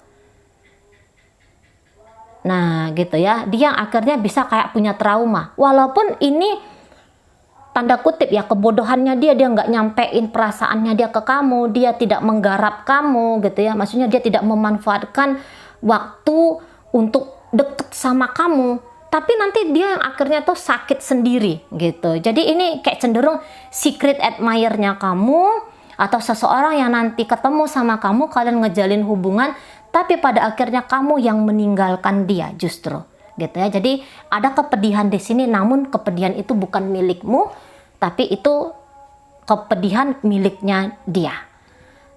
Nah, gitu ya. Dia yang akhirnya bisa kayak punya trauma. Walaupun ini tanda kutip ya, kebodohannya dia nggak nyampein perasaannya dia ke kamu, dia tidak menggarap kamu gitu ya. Maksudnya dia tidak memanfaatkan waktu untuk deket sama kamu. Tapi nanti dia yang akhirnya tuh sakit sendiri gitu. Jadi ini kayak cenderung secret admirer-nya kamu atau seseorang yang nanti ketemu sama kamu, kalian ngejalin hubungan, tapi pada akhirnya kamu yang meninggalkan dia justru gitu ya. Jadi ada kepedihan di sini, namun kepedihan itu bukan milikmu, tapi itu kepedihan miliknya dia.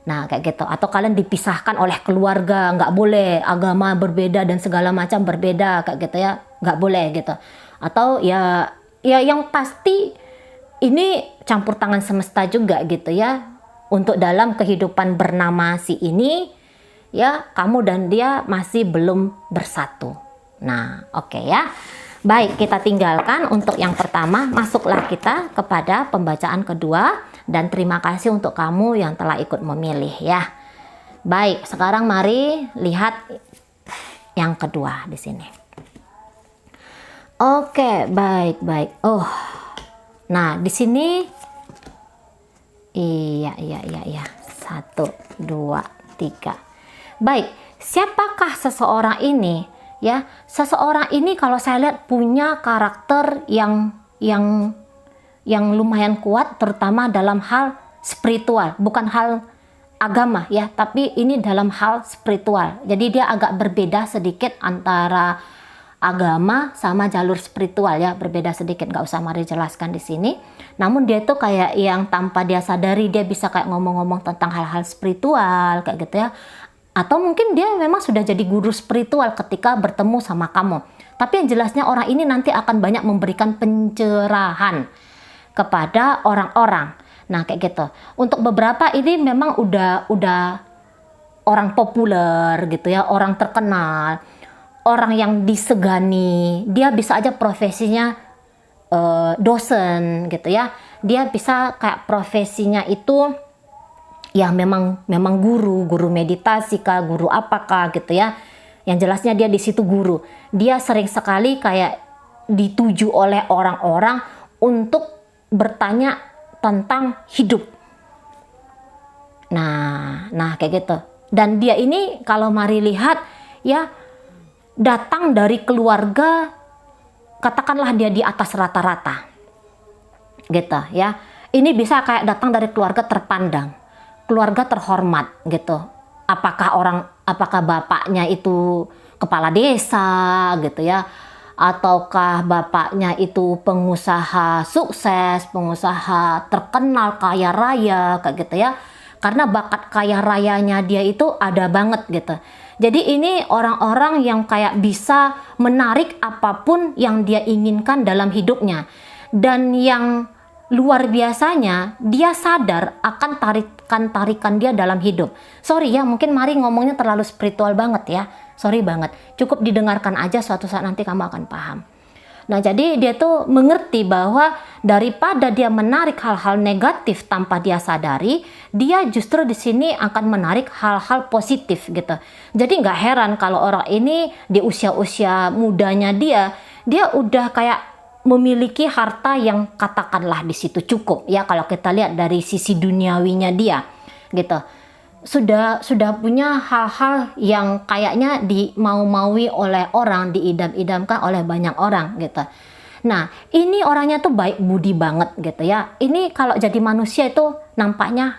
Nah kayak gitu. Atau kalian dipisahkan oleh keluarga, nggak boleh, agama berbeda dan segala macam berbeda kayak gitu ya, nggak boleh gitu. Atau ya yang pasti ini campur tangan semesta juga gitu ya, untuk dalam kehidupan bernama si ini ya, kamu dan dia masih belum bersatu. Nah oke ya. Baik, kita tinggalkan untuk yang pertama, masuklah kita kepada pembacaan kedua, dan terima kasih untuk kamu yang telah ikut memilih ya. Baik, sekarang mari lihat yang kedua di sini. Oke, baik. Oh, nah di sini, iya. 1, 2, 3. Baik, siapakah seseorang ini? Ya, seseorang ini kalau saya lihat punya karakter yang lumayan kuat, terutama dalam hal spiritual, bukan hal agama ya, tapi ini dalam hal spiritual. Jadi dia agak berbeda sedikit antara agama sama jalur spiritual ya, berbeda sedikit, nggak usah mari jelaskan di sini. Namun dia itu kayak yang tanpa dia sadari dia bisa kayak ngomong-ngomong tentang hal-hal spiritual kayak gitu ya. Atau mungkin dia memang sudah jadi guru spiritual ketika bertemu sama kamu. Tapi yang jelasnya orang ini nanti akan banyak memberikan pencerahan kepada orang-orang. Nah kayak gitu. Untuk beberapa ini memang udah orang populer gitu ya, orang terkenal, orang yang disegani. Dia bisa aja profesinya dosen gitu ya. Dia bisa kayak profesinya itu ya memang guru meditasi kah, guru apakah gitu ya. Yang jelasnya dia di situ guru. Dia sering sekali kayak dituju oleh orang-orang untuk bertanya tentang hidup. Nah kayak gitu. Dan dia ini kalau mari lihat ya, datang dari keluarga, katakanlah dia di atas rata-rata gitu ya. Ini bisa kayak datang dari keluarga terpandang, keluarga terhormat gitu. Apakah bapaknya itu kepala desa gitu ya, ataukah bapaknya itu pengusaha sukses, pengusaha terkenal kaya raya kayak gitu ya. Karena bakat kaya rayanya dia itu ada banget gitu. Jadi ini orang-orang yang kayak bisa menarik apapun yang dia inginkan dalam hidupnya. Dan yang luar biasanya, dia sadar akan tarikan dia dalam hidup. Sorry ya, mungkin mari ngomongnya terlalu spiritual banget ya. Sorry banget. Cukup didengarkan aja, suatu saat nanti kamu akan paham. Nah, jadi dia tuh mengerti bahwa daripada dia menarik hal-hal negatif tanpa dia sadari, dia justru di sini akan menarik hal-hal positif gitu. Jadi nggak heran kalau orang ini di usia-usia mudanya dia udah kayak memiliki harta yang katakanlah di situ cukup ya, kalau kita lihat dari sisi duniawinya dia gitu. Sudah punya hal-hal yang kayaknya dimau-maui oleh orang, diidam-idamkan oleh banyak orang gitu. Nah, ini orangnya tuh baik budi banget gitu ya. Ini kalau jadi manusia itu nampaknya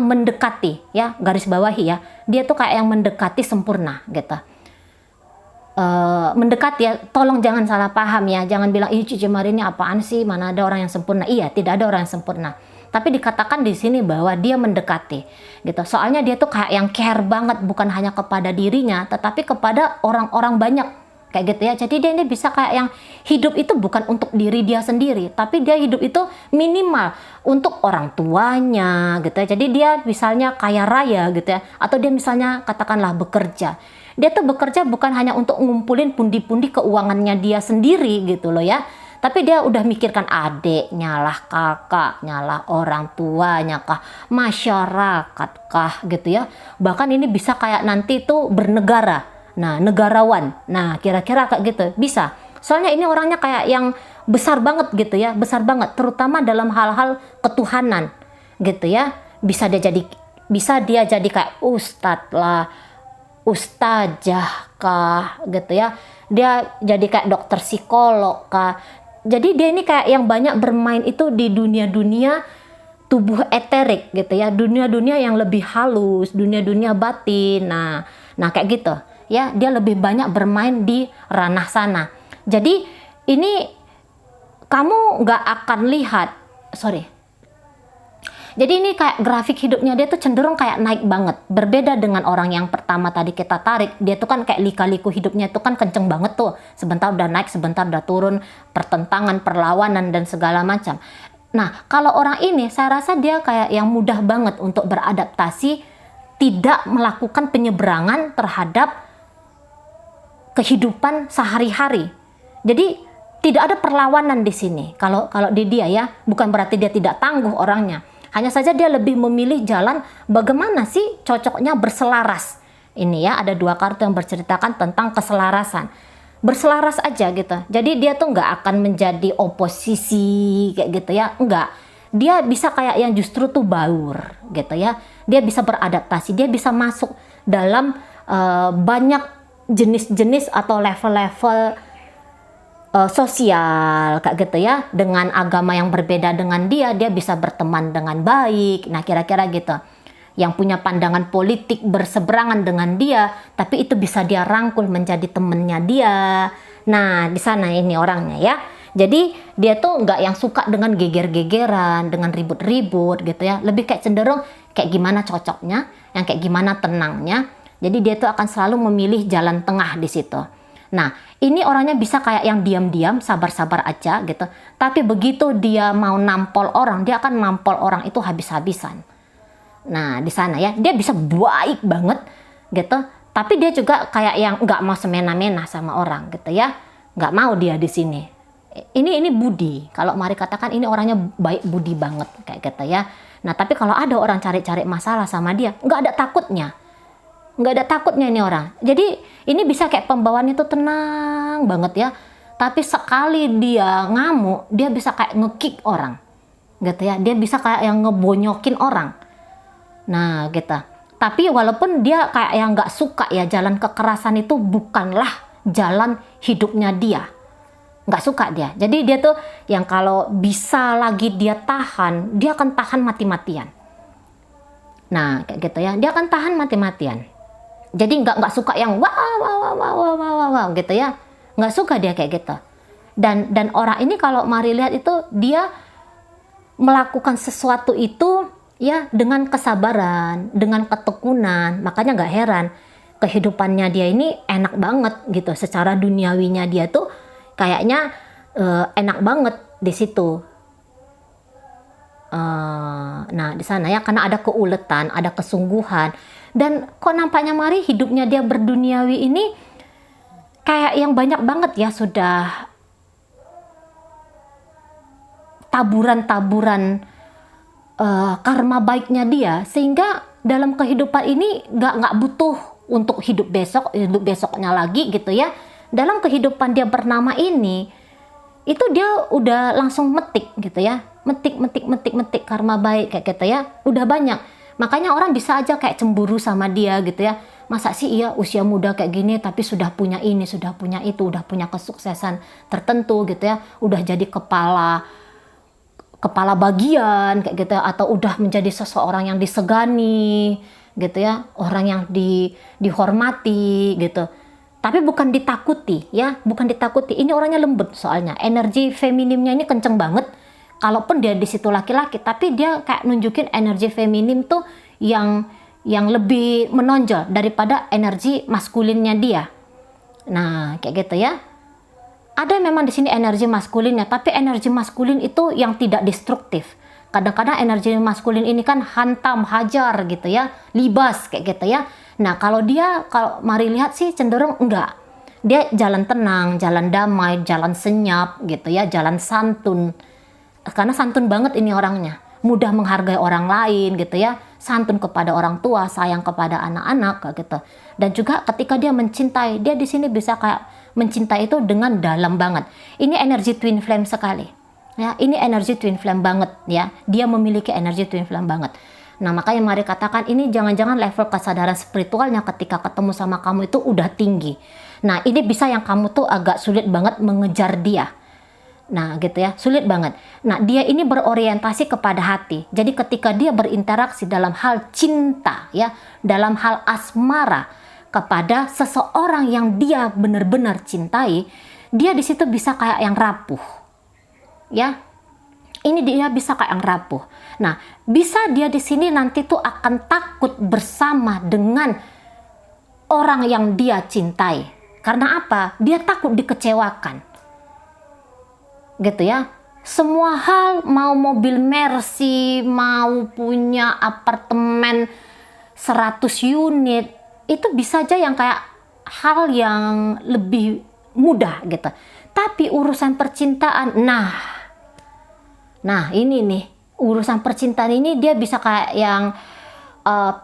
mendekati ya, garis bawahi ya. Dia tuh kayak yang mendekati sempurna gitu. Mendekati ya, tolong jangan salah paham ya. Jangan bilang, "Ih, Cici Mari ini apaan sih? Mana ada orang yang sempurna?" Iya, tidak ada orang yang sempurna. Tapi dikatakan di sini bahwa dia mendekati gitu. Soalnya dia tuh kayak yang care banget, bukan hanya kepada dirinya tetapi kepada orang-orang banyak kayak gitu ya. Jadi dia ini bisa kayak yang hidup itu bukan untuk diri dia sendiri, tapi dia hidup itu minimal untuk orang tuanya gitu ya. Jadi dia misalnya kaya raya gitu ya, atau dia misalnya katakanlah bekerja. Dia tuh bekerja bukan hanya untuk ngumpulin pundi-pundi keuangannya dia sendiri gitu loh ya. Tapi dia udah mikirkan adiknya lah, kakaknya lah, orang tuanya kah, masyarakat kah gitu ya. Bahkan ini bisa kayak nanti tuh bernegara. Nah, negarawan. Nah, kira-kira kayak gitu bisa. Soalnya ini orangnya kayak yang besar banget gitu ya, besar banget, terutama dalam hal-hal ketuhanan gitu ya. Bisa dia jadi kayak ustadz lah, ustazah kah gitu ya. Dia jadi kayak dokter psikolog kah. Jadi dia ini kayak yang banyak bermain itu di dunia-dunia tubuh eterik gitu ya, dunia-dunia yang lebih halus, dunia-dunia batin. Nah kayak gitu ya, dia lebih banyak bermain di ranah sana. Jadi ini kamu nggak akan lihat, jadi ini kayak grafik hidupnya dia tuh cenderung kayak naik banget. Berbeda dengan orang yang pertama tadi kita tarik. Dia tuh kan kayak lika-liku hidupnya tuh kan kenceng banget tuh. Sebentar udah naik, sebentar udah turun. Pertentangan, perlawanan, dan segala macam. Nah, kalau orang ini saya rasa dia kayak yang mudah banget untuk beradaptasi. Tidak melakukan penyeberangan terhadap kehidupan sehari-hari. Jadi tidak ada perlawanan di sini. Kalau di dia ya, bukan berarti dia tidak tangguh orangnya. Hanya saja dia lebih memilih jalan bagaimana sih cocoknya berselaras Ini ya, ada 2 kartu yang berceritakan tentang keselarasan. Berselaras aja gitu. Jadi dia tuh nggak akan menjadi oposisi kayak gitu ya, enggak. Dia bisa kayak yang justru tuh baur gitu ya. Dia bisa beradaptasi, dia bisa masuk dalam banyak jenis-jenis atau level-level sosial kayak gitu ya. Dengan agama yang berbeda dengan dia bisa berteman dengan baik. Nah, kira-kira gitu. Yang punya pandangan politik berseberangan dengan dia, tapi itu bisa dia rangkul menjadi temennya dia. Nah, di sana ini orangnya ya. Jadi dia tuh nggak yang suka dengan geger-gegeran, dengan ribut-ribut gitu ya. Lebih kayak cenderung kayak gimana cocoknya, yang kayak gimana tenangnya. Jadi dia tuh akan selalu memilih jalan tengah di situ. Nah, ini orangnya bisa kayak yang diam-diam, sabar-sabar aja gitu. Tapi begitu dia mau nampol orang, dia akan nampol orang itu habis-habisan. Nah, di sana ya, dia bisa baik banget gitu. Tapi dia juga kayak yang nggak mau semena-mena sama orang gitu ya. Nggak mau dia di sini. Ini budi. Kalau mari katakan ini orangnya baik budi banget kayak gitu ya. Nah, tapi kalau ada orang cari-cari masalah sama dia, nggak ada takutnya. Nggak ada takutnya ini orang. Jadi ini bisa kayak pembawaan itu tenang banget ya. Tapi sekali dia ngamuk, dia bisa kayak ngekick orang gitu ya. Dia bisa kayak yang ngebonyokin orang. Nah gitu. Tapi walaupun dia kayak yang nggak suka ya, jalan kekerasan itu bukanlah jalan hidupnya dia. Nggak suka dia. Jadi dia tuh yang kalau bisa lagi dia tahan, dia akan tahan mati-matian. Nah kayak gitu ya, dia akan tahan mati-matian. Jadi nggak suka yang wow gitu ya. Nggak suka dia kayak gitu. Dan orang ini kalau mari lihat itu dia melakukan sesuatu itu ya dengan kesabaran, dengan ketekunan. Makanya nggak heran kehidupannya dia ini enak banget gitu. Secara duniawinya dia tuh kayaknya enak banget di situ. Nah di sana ya, karena ada keuletan, ada kesungguhan. Dan kok nampaknya mari hidupnya dia berduniawi ini kayak yang banyak banget ya, sudah taburan-taburan karma baiknya dia, sehingga dalam kehidupan ini nggak butuh untuk hidup besoknya lagi gitu ya. Dalam kehidupan dia bernama ini, itu dia udah langsung metik gitu ya, metik karma baik kayak gitu ya, udah banyak. Makanya orang bisa aja kayak cemburu sama dia gitu ya. Masa sih iya usia muda kayak gini tapi sudah punya ini, sudah punya itu, udah punya kesuksesan tertentu gitu ya, udah jadi kepala bagian kayak gitu ya, atau udah menjadi seseorang yang disegani gitu ya, orang yang dihormati gitu. Tapi bukan ditakuti ya, bukan ditakuti. Ini orangnya lembut soalnya, energi feminimnya ini kenceng banget. Kalaupun dia di situ laki-laki, tapi dia kayak nunjukin energi feminim tuh yang lebih menonjol daripada energi maskulinnya dia. Nah kayak gitu ya. Ada memang di sini energi maskulinnya, tapi energi maskulin itu yang tidak destruktif. Kadang-kadang energi maskulin ini kan hantam, hajar gitu ya, libas kayak gitu ya. Nah kalau mari lihat sih cenderung enggak. Dia jalan tenang, jalan damai, jalan senyap gitu ya, jalan santun. Karena santun banget ini orangnya. Mudah menghargai orang lain gitu ya, santun kepada orang tua, sayang kepada anak-anak kayak gitu. Dan juga ketika dia mencintai, dia di sini bisa kayak mencintai itu dengan dalam banget. Ini energi twin flame sekali. Ya, ini energi twin flame banget ya. Dia memiliki energi twin flame banget. Nah, makanya mari katakan ini jangan-jangan level kesadaran spiritualnya ketika ketemu sama kamu itu udah tinggi. Nah, ini bisa yang kamu tuh agak sulit banget mengejar dia. Nah, gitu ya, sulit banget. Nah, dia ini berorientasi kepada hati. Jadi ketika dia berinteraksi dalam hal cinta ya, dalam hal asmara kepada seseorang yang dia benar-benar cintai, dia di situ bisa kayak yang rapuh. Ya. Ini dia bisa kayak yang rapuh. Nah, bisa dia di sini nanti tuh akan takut bersama dengan orang yang dia cintai. Karena apa? Dia takut dikecewakan. Gitu ya. Semua hal, mau mobil Mercy, mau punya apartemen 100 unit, itu bisa aja yang kayak hal yang lebih mudah gitu. Tapi urusan percintaan, nah ini nih, urusan percintaan ini dia bisa kayak yang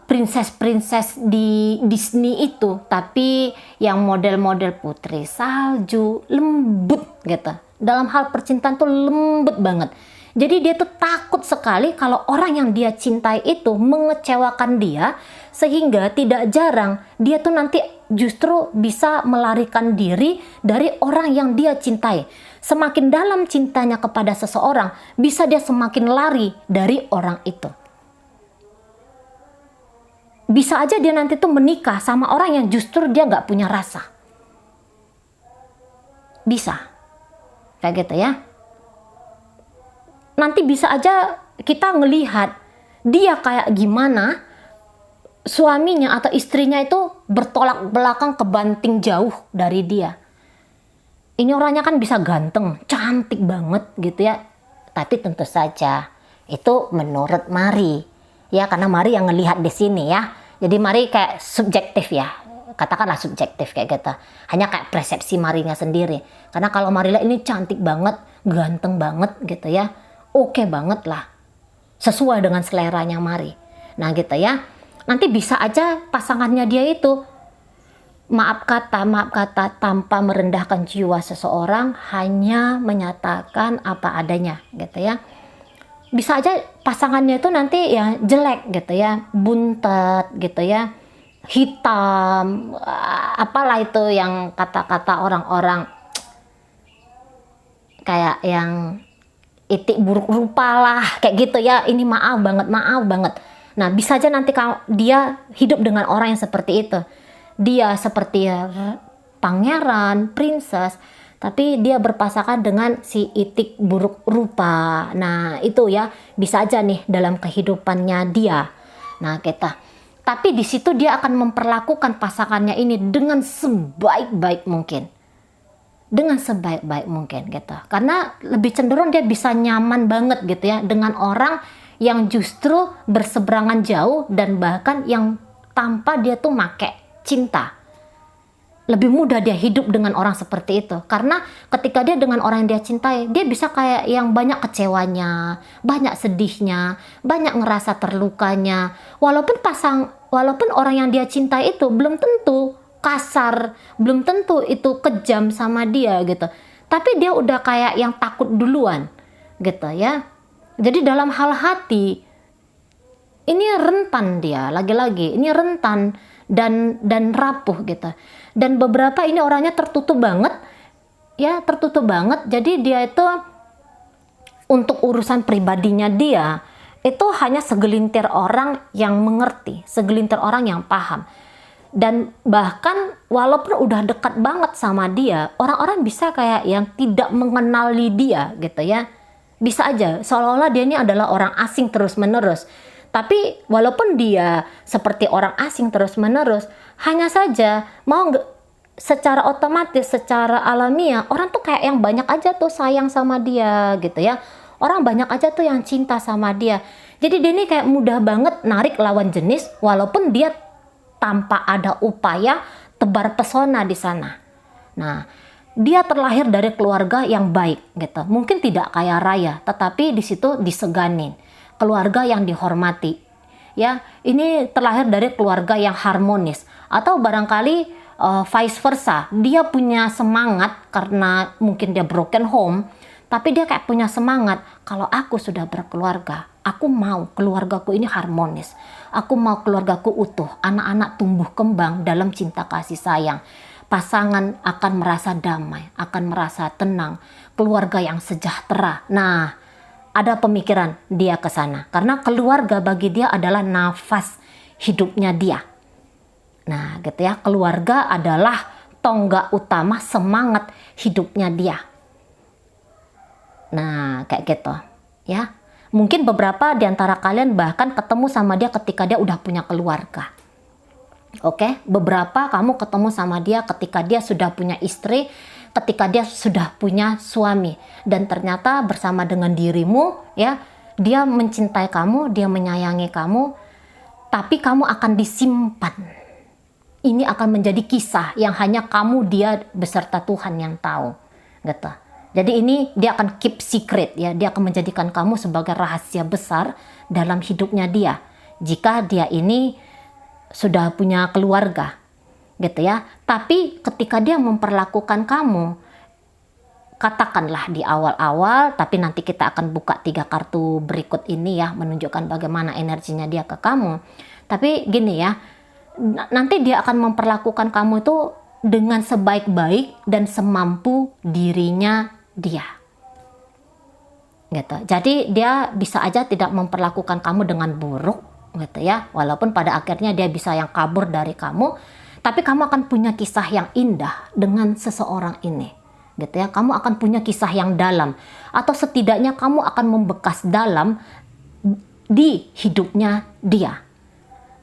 princess-princess di Disney itu, tapi yang model-model putri salju, lembut gitu. Dalam hal percintaan tuh lembut banget. Jadi dia tuh takut sekali kalau orang yang dia cintai itu mengecewakan dia, sehingga tidak jarang dia tuh nanti justru bisa melarikan diri dari orang yang dia cintai. Semakin dalam cintanya kepada seseorang, bisa dia semakin lari dari orang itu. Bisa aja dia nanti tuh menikah sama orang yang justru dia nggak punya rasa. Bisa. Kayak gitu ya. Nanti bisa aja kita ngelihat dia kayak gimana, suaminya atau istrinya itu bertolak belakang, kebanting jauh dari dia. Ini orangnya kan bisa ganteng, cantik banget gitu ya. Tapi tentu saja itu menurut Mari. Ya, karena Mari yang ngelihat di sini ya. Jadi Mari kayak subjektif ya. Katakanlah subjektif kayak gitu. Hanya kayak persepsi Marinya sendiri. Karena kalau Mari lihat ini cantik banget, ganteng banget gitu ya. Oke banget lah. Sesuai dengan seleranya Mari. Nah gitu ya. Nanti bisa aja pasangannya dia itu maaf kata tanpa merendahkan jiwa seseorang, hanya menyatakan apa adanya gitu ya. Bisa aja pasangannya itu nanti ya jelek gitu ya, buntet gitu ya, hitam, apalah itu yang kata-kata orang-orang kayak yang itik buruk rupa lah, kayak gitu ya. Ini maaf banget. Nah bisa aja nanti kalau dia hidup dengan orang yang seperti itu, dia seperti pangeran, princess, tapi dia berpasangan dengan si itik buruk rupa. Nah itu ya bisa aja nih dalam kehidupannya dia. Nah kita, tapi di situ dia akan memperlakukan pasangannya ini dengan sebaik-baik mungkin, gitu. Karena lebih cenderung dia bisa nyaman banget gitu ya dengan orang yang justru berseberangan jauh, dan bahkan yang tanpa dia tuh make cinta. Lebih mudah dia hidup dengan orang seperti itu. Karena ketika dia dengan orang yang dia cintai, dia bisa kayak yang banyak kecewanya, banyak sedihnya, banyak ngerasa terlukanya. Walaupun orang yang dia cintai itu belum tentu kasar, belum tentu itu kejam sama dia gitu. Tapi dia udah kayak yang takut duluan gitu ya. Jadi dalam hal hati ini rentan dia, lagi-lagi ini rentan dan rapuh gitu. Dan beberapa ini orangnya tertutup banget ya, jadi dia itu untuk urusan pribadinya dia itu hanya segelintir orang yang mengerti, segelintir orang yang paham. Dan bahkan walaupun udah dekat banget sama dia, orang-orang bisa kayak yang tidak mengenali dia gitu ya. Bisa aja seolah-olah dia ini adalah orang asing terus-menerus. Tapi walaupun dia seperti orang asing terus-menerus, hanya saja secara otomatis, secara alamiah, orang tuh kayak yang banyak aja tuh sayang sama dia gitu ya. Orang banyak aja tuh yang cinta sama dia. Jadi dia ini kayak mudah banget narik lawan jenis, walaupun dia tanpa ada upaya tebar pesona di sana. Nah, dia terlahir dari keluarga yang baik gitu. Mungkin tidak kaya raya, tetapi di situ diseganin. Keluarga yang dihormati. Ya, ini terlahir dari keluarga yang harmonis, atau barangkali vice versa. Dia punya semangat karena mungkin dia broken home, tapi dia kayak punya semangat, kalau aku sudah berkeluarga, aku mau keluargaku ini harmonis. Aku mau keluargaku utuh, anak-anak tumbuh kembang dalam cinta kasih sayang. Pasangan akan merasa damai, akan merasa tenang, keluarga yang sejahtera. Nah, ada pemikiran dia ke sana. Karena keluarga bagi dia adalah nafas hidupnya dia. Nah, gitu ya. Keluarga adalah tonggak utama semangat hidupnya dia. Nah, kayak gitu. Ya. Mungkin beberapa di antara kalian bahkan ketemu sama dia ketika dia udah punya keluarga. Oke, beberapa kamu ketemu sama dia ketika dia sudah punya istri, ketika dia sudah punya suami, dan ternyata bersama dengan dirimu ya, dia mencintai kamu, dia menyayangi kamu, tapi kamu akan disimpan. Ini akan menjadi kisah yang hanya kamu, dia beserta Tuhan yang tahu gitu. Jadi ini dia akan keep secret ya, dia akan menjadikan kamu sebagai rahasia besar dalam hidupnya dia. jika dia ini sudah punya keluarga, gitu ya. Tapi ketika dia memperlakukan kamu, katakanlah di awal-awal, tapi nanti kita akan buka 3 kartu berikut ini ya, menunjukkan bagaimana energinya dia ke kamu. Tapi gini ya, nanti dia akan memperlakukan kamu itu dengan sebaik-baik dan semampu dirinya dia. Gitu. Jadi dia bisa aja tidak memperlakukan kamu dengan buruk, gitu ya. Walaupun pada akhirnya dia bisa yang kabur dari kamu, tapi kamu akan punya kisah yang indah dengan seseorang ini, gitu ya. Kamu akan punya kisah yang dalam, atau setidaknya kamu akan membekas dalam di hidupnya dia,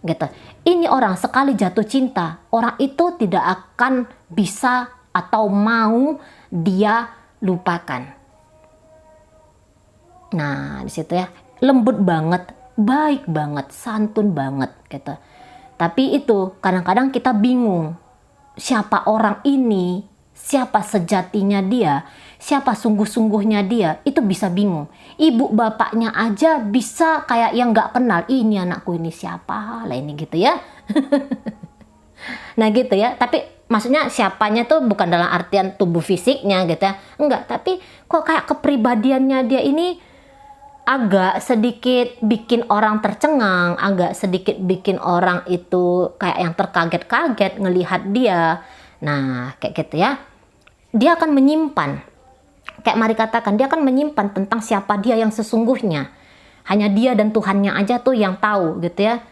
gitu. Ini orang sekali jatuh cinta, orang itu tidak akan bisa atau mau dia lupakan. Nah, di situ ya, lembut banget, baik banget, santun banget gitu. Tapi itu kadang-kadang kita bingung, siapa orang ini, siapa sejatinya dia, siapa sungguh-sungguhnya dia, itu bisa bingung. Ibu bapaknya aja bisa kayak yang nggak kenal, ini anakku ini siapa lah ini, gitu ya. Nah gitu ya, tapi maksudnya siapanya tuh bukan dalam artian tubuh fisiknya gitu ya, enggak, tapi kok kayak kepribadiannya dia ini agak sedikit bikin orang tercengang, agak sedikit bikin orang itu kayak yang terkaget-kaget ngelihat dia. Nah kayak gitu ya, dia akan menyimpan, kayak Mari katakan, dia akan menyimpan tentang siapa dia yang sesungguhnya. Hanya dia dan Tuhannya aja tuh yang tahu gitu ya.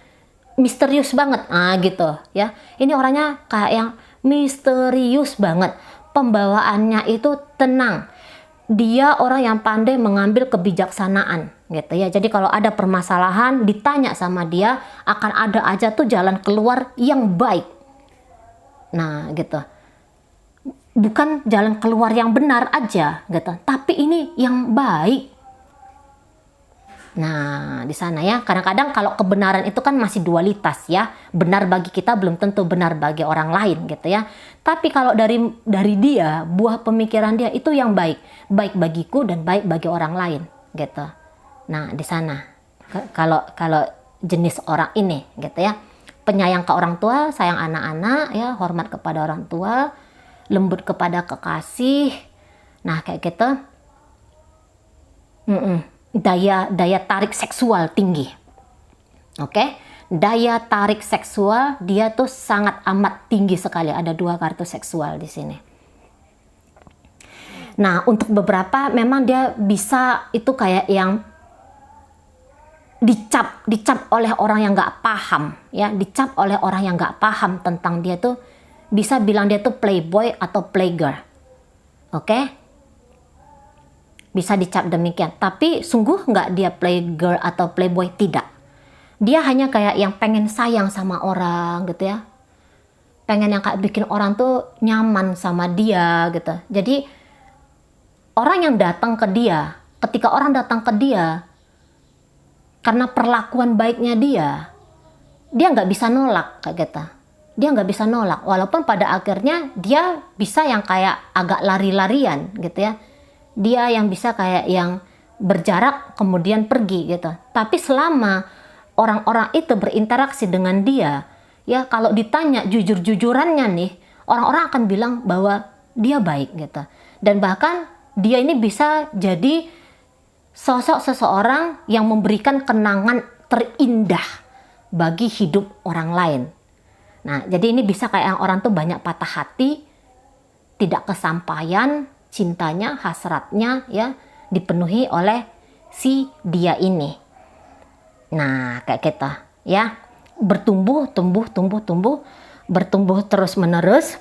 Misterius banget, gitu ya. Ini orangnya kayak yang misterius banget. Pembawaannya itu tenang. Dia orang yang pandai mengambil kebijaksanaan gitu ya. Jadi kalau ada permasalahan ditanya sama dia, akan ada aja tuh jalan keluar yang baik. Nah gitu. Bukan jalan keluar yang benar aja gitu, tapi ini yang baik. Nah, di sana ya, kadang-kadang kalau kebenaran itu kan masih dualitas ya. Benar bagi kita belum tentu benar bagi orang lain gitu ya. Tapi kalau dari dia, buah pemikiran dia itu yang baik. Baik bagiku dan baik bagi orang lain gitu. Nah, di sana. Kalau jenis orang ini gitu ya. Penyayang ke orang tua, sayang anak-anak ya, hormat kepada orang tua, lembut kepada kekasih. Nah, kayak gitu. Daya tarik seksual tinggi. Oke, daya tarik seksual dia tuh sangat amat tinggi sekali. Ada 2 kartu seksual di sini. Nah, untuk beberapa memang dia bisa itu kayak yang dicap oleh orang yang nggak paham ya, dicap oleh orang yang nggak paham tentang dia tuh, bisa bilang dia tuh playboy atau playgirl. Oke? Bisa dicap demikian, tapi sungguh nggak dia playgirl atau playboy, tidak. Dia hanya kayak yang pengen sayang sama orang gitu ya, pengen yang kayak bikin orang tuh nyaman sama dia gitu. Jadi orang yang datang ke dia, ketika orang datang ke dia karena perlakuan baiknya dia nggak bisa nolak kayak gitu. Dia nggak bisa nolak, walaupun pada akhirnya dia bisa yang kayak agak lari-larian gitu ya. Dia yang bisa kayak yang berjarak kemudian pergi gitu. Tapi selama orang-orang itu berinteraksi dengan dia, ya kalau ditanya jujur-jujurannya nih, orang-orang akan bilang bahwa dia baik gitu. Dan bahkan dia ini bisa jadi sosok seseorang yang memberikan kenangan terindah bagi hidup orang lain. Nah, jadi ini bisa kayak orang tuh banyak patah hati, tidak kesampaian cintanya, hasratnya ya dipenuhi oleh si dia ini. Nah, kayak kita ya, bertumbuh terus menerus.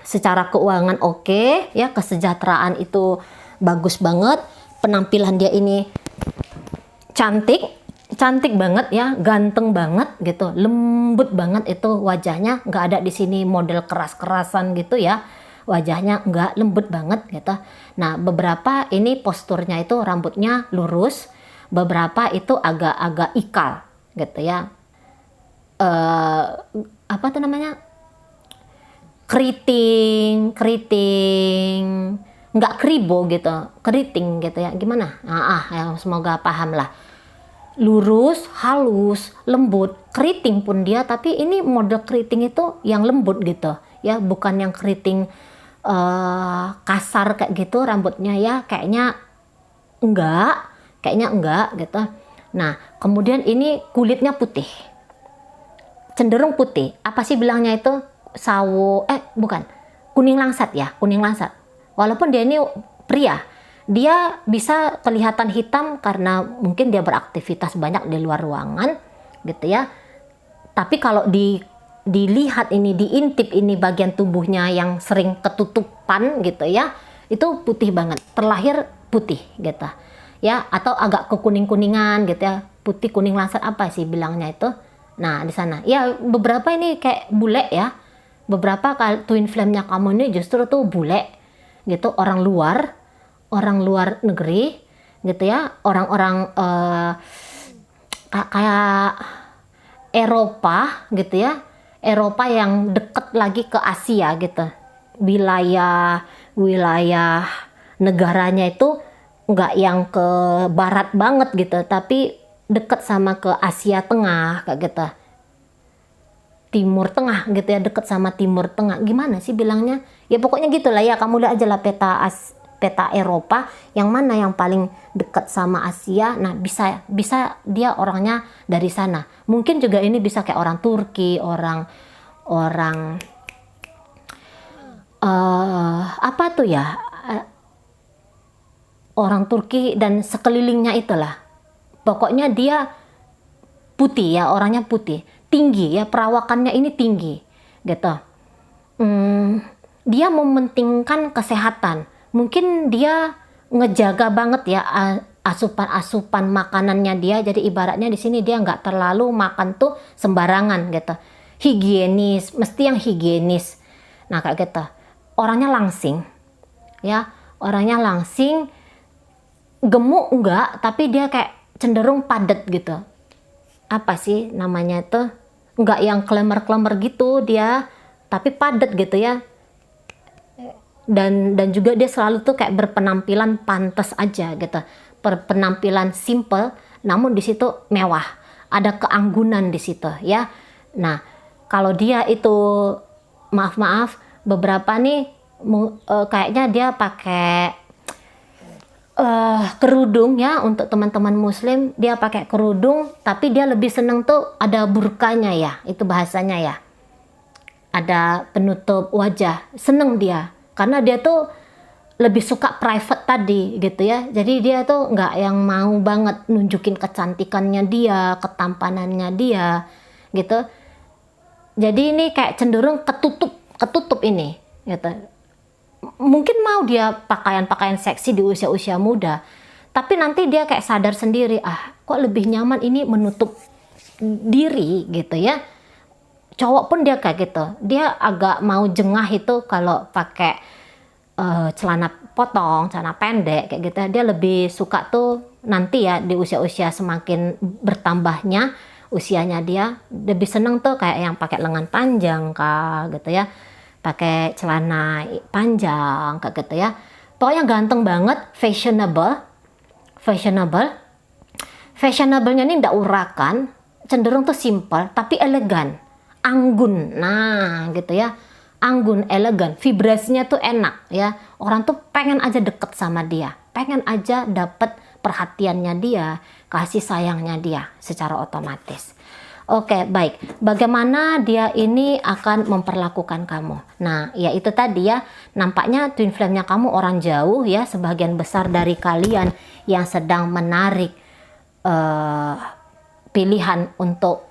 Secara keuangan oke, ya, kesejahteraan itu bagus banget, penampilan dia ini cantik banget ya, ganteng banget gitu, lembut banget itu wajahnya, nggak ada di sini model keras-kerasan gitu ya. Wajahnya enggak, lembut banget gitu. Nah, beberapa ini posturnya itu rambutnya lurus, beberapa itu agak-agak ikal gitu ya. Apa tuh namanya? Keriting, nggak kribo gitu, keriting gitu ya. Gimana? Ya, semoga paham lah. lurus, halus, lembut, keriting pun dia, tapi ini model keriting itu yang lembut gitu ya, bukan yang keriting kasar kayak gitu rambutnya ya, kayaknya enggak gitu. Nah, kemudian ini kulitnya putih, cenderung putih. Apa sih bilangnya itu? Bukan, kuning langsat ya, kuning langsat. Walaupun dia ini pria, dia bisa kelihatan hitam karena mungkin dia beraktivitas banyak di luar ruangan gitu ya. Tapi kalau dilihat ini, diintip ini bagian tubuhnya yang sering ketutupan gitu ya, itu putih banget, terlahir putih gitu ya, atau agak kekuning-kuningan gitu ya, putih kuning langsat apa sih bilangnya itu. Nah, di sana ya beberapa ini kayak bule ya, beberapa twin flame-nya kamu ini justru tuh bule gitu, orang luar negeri gitu ya, orang-orang kayak Eropa gitu ya, Eropa yang deket lagi ke Asia gitu, wilayah negaranya itu nggak yang ke barat banget gitu, tapi deket sama ke Asia Tengah kayak gitu, Timur Tengah gitu ya, deket sama Timur Tengah, gimana sih bilangnya ya, pokoknya gitulah ya. Kamu lihat aja lah peta Eropa, yang mana yang paling dekat sama Asia. Nah, bisa dia orangnya dari sana. Mungkin juga ini bisa kayak orang Turki, orang apa tuh ya, orang Turki dan sekelilingnya itulah. Pokoknya dia putih ya, orangnya putih, tinggi ya, perawakannya ini tinggi gitu. Dia mementingkan kesehatan. Mungkin dia ngejaga banget ya asupan makanannya dia. Jadi ibaratnya di sini dia nggak terlalu makan tuh sembarangan gitu. Higienis, mesti yang higienis. Nah, kayak gitu. Orangnya langsing. Ya, orangnya langsing. Gemuk enggak, tapi dia kayak cenderung padat gitu. Apa sih namanya itu? Enggak yang klemer-klemer gitu dia, tapi padat gitu ya. Dan juga dia selalu tuh kayak berpenampilan pantas aja gitu, berpenampilan simple, namun di situ mewah, ada keanggunan di situ ya. Nah, kalau dia itu maaf beberapa nih kayaknya dia pakai kerudung ya, untuk teman-teman muslim dia pakai kerudung, tapi dia lebih seneng tuh ada burkanya ya, itu bahasanya ya, ada penutup wajah, seneng dia. Karena dia tuh lebih suka private tadi gitu ya. Jadi dia tuh nggak yang mau banget nunjukin kecantikannya dia, ketampanannya dia gitu. Jadi ini kayak cenderung ketutup ini gitu. Mungkin mau dia pakaian seksi di usia-usia muda, tapi nanti dia kayak sadar sendiri, kok lebih nyaman ini menutup diri gitu ya. Cowok pun dia kayak gitu, dia agak mau jengah itu kalau pakai celana potong, celana pendek kayak gitu. Dia lebih suka tuh nanti ya di usia-usia semakin bertambahnya usianya, dia lebih seneng tuh kayak yang pakai lengan panjang kak gitu ya, pakai celana panjang kayak gitu ya. Pokoknya ganteng banget, fashionable-nya ini ndak urakan, cenderung tuh simple tapi elegan. Anggun, nah gitu ya, anggun, elegan, vibrasinya tuh enak ya, orang tuh pengen aja deket sama dia, pengen aja dapet perhatiannya dia, kasih sayangnya dia secara otomatis. Oke, baik, bagaimana dia ini akan memperlakukan kamu? Nah, ya itu tadi ya, nampaknya twin flame-nya kamu orang jauh ya, sebagian besar dari kalian yang sedang menarik pilihan untuk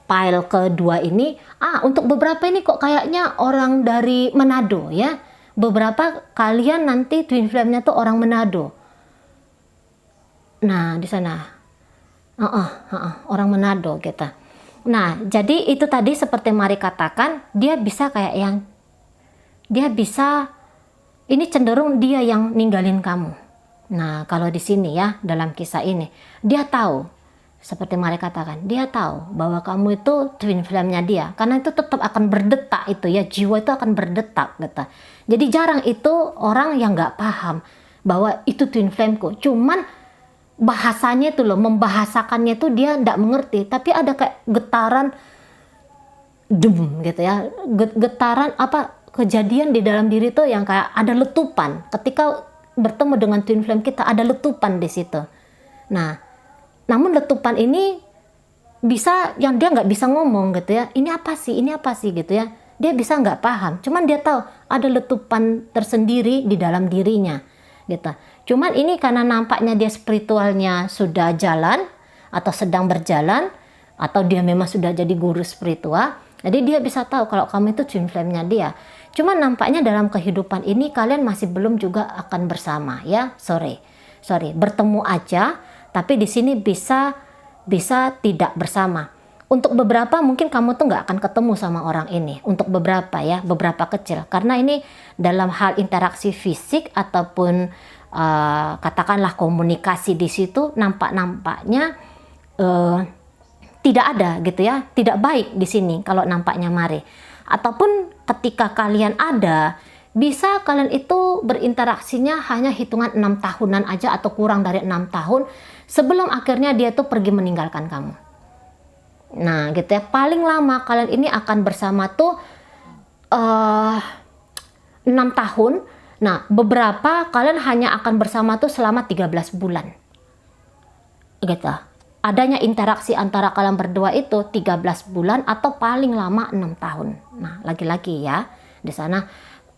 pile kedua ini. Untuk beberapa ini kok kayaknya orang dari Manado ya. Beberapa kalian nanti twin flame-nya tuh orang Manado. Nah, di sana. Orang Manado gitu. Nah, jadi itu tadi seperti Mari katakan, dia bisa ini cenderung dia yang ninggalin kamu. Nah, kalau di sini ya, dalam kisah ini, dia tahu, seperti Mari katakan, dia tahu bahwa kamu itu twin flame-nya dia, karena itu tetap akan berdetak itu ya, jiwa itu akan berdetak gitu. Jadi jarang itu orang yang nggak paham bahwa itu twin flame-ku, cuman bahasanya itu loh, membahasakannya itu dia ndak mengerti, tapi ada kayak getaran dum gitu ya, getaran apa kejadian di dalam diri tuh yang kayak ada letupan. Ketika bertemu dengan twin flame kita ada letupan di situ. Nah, namun letupan ini bisa yang dia nggak bisa ngomong gitu ya, ini apa sih gitu ya, dia bisa nggak paham, cuman dia tahu ada letupan tersendiri di dalam dirinya gitu. Cuman ini karena nampaknya dia spiritualnya sudah jalan atau sedang berjalan, atau dia memang sudah jadi guru spiritual, jadi dia bisa tahu kalau kamu itu twin flame-nya dia. Cuman nampaknya dalam kehidupan ini kalian masih belum juga akan bersama ya. Sorry bertemu aja, tapi di sini bisa tidak bersama. Untuk beberapa mungkin kamu tuh nggak akan ketemu sama orang ini. Untuk beberapa ya, beberapa kecil. Karena ini dalam hal interaksi fisik ataupun katakanlah komunikasi di situ nampaknya tidak ada gitu ya, tidak baik di sini kalau nampaknya mari. Ataupun ketika kalian ada, bisa kalian itu berinteraksinya hanya hitungan 6 tahunan aja atau kurang dari 6 tahun sebelum akhirnya dia tuh pergi meninggalkan kamu. Nah gitu ya, paling lama kalian ini akan bersama tuh 6 tahun. Nah beberapa kalian hanya akan bersama tuh selama 13 bulan gitu. Adanya interaksi antara kalian berdua itu 13 bulan atau paling lama 6 tahun. Nah, lagi-lagi ya di sana.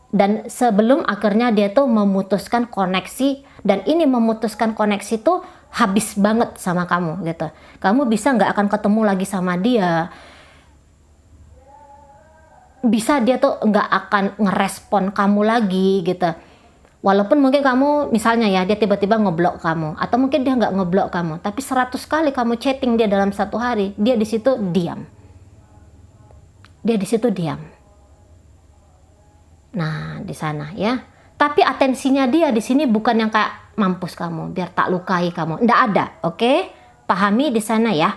Dan sebelum akhirnya dia tuh memutuskan koneksi, dan ini memutuskan koneksi tuh habis banget sama kamu gitu. Kamu bisa nggak akan ketemu lagi sama dia. Bisa dia tuh nggak akan ngerespon kamu lagi gitu. Walaupun mungkin kamu misalnya ya dia tiba-tiba ngeblok kamu, atau mungkin dia nggak ngeblok kamu, tapi 100 kali kamu chatting dia dalam satu hari, dia di situ diam. Nah di sana ya. Tapi atensinya dia di sini bukan yang kayak mampus kamu, biar tak lukai kamu. Nggak ada, oke? Pahami di sana ya.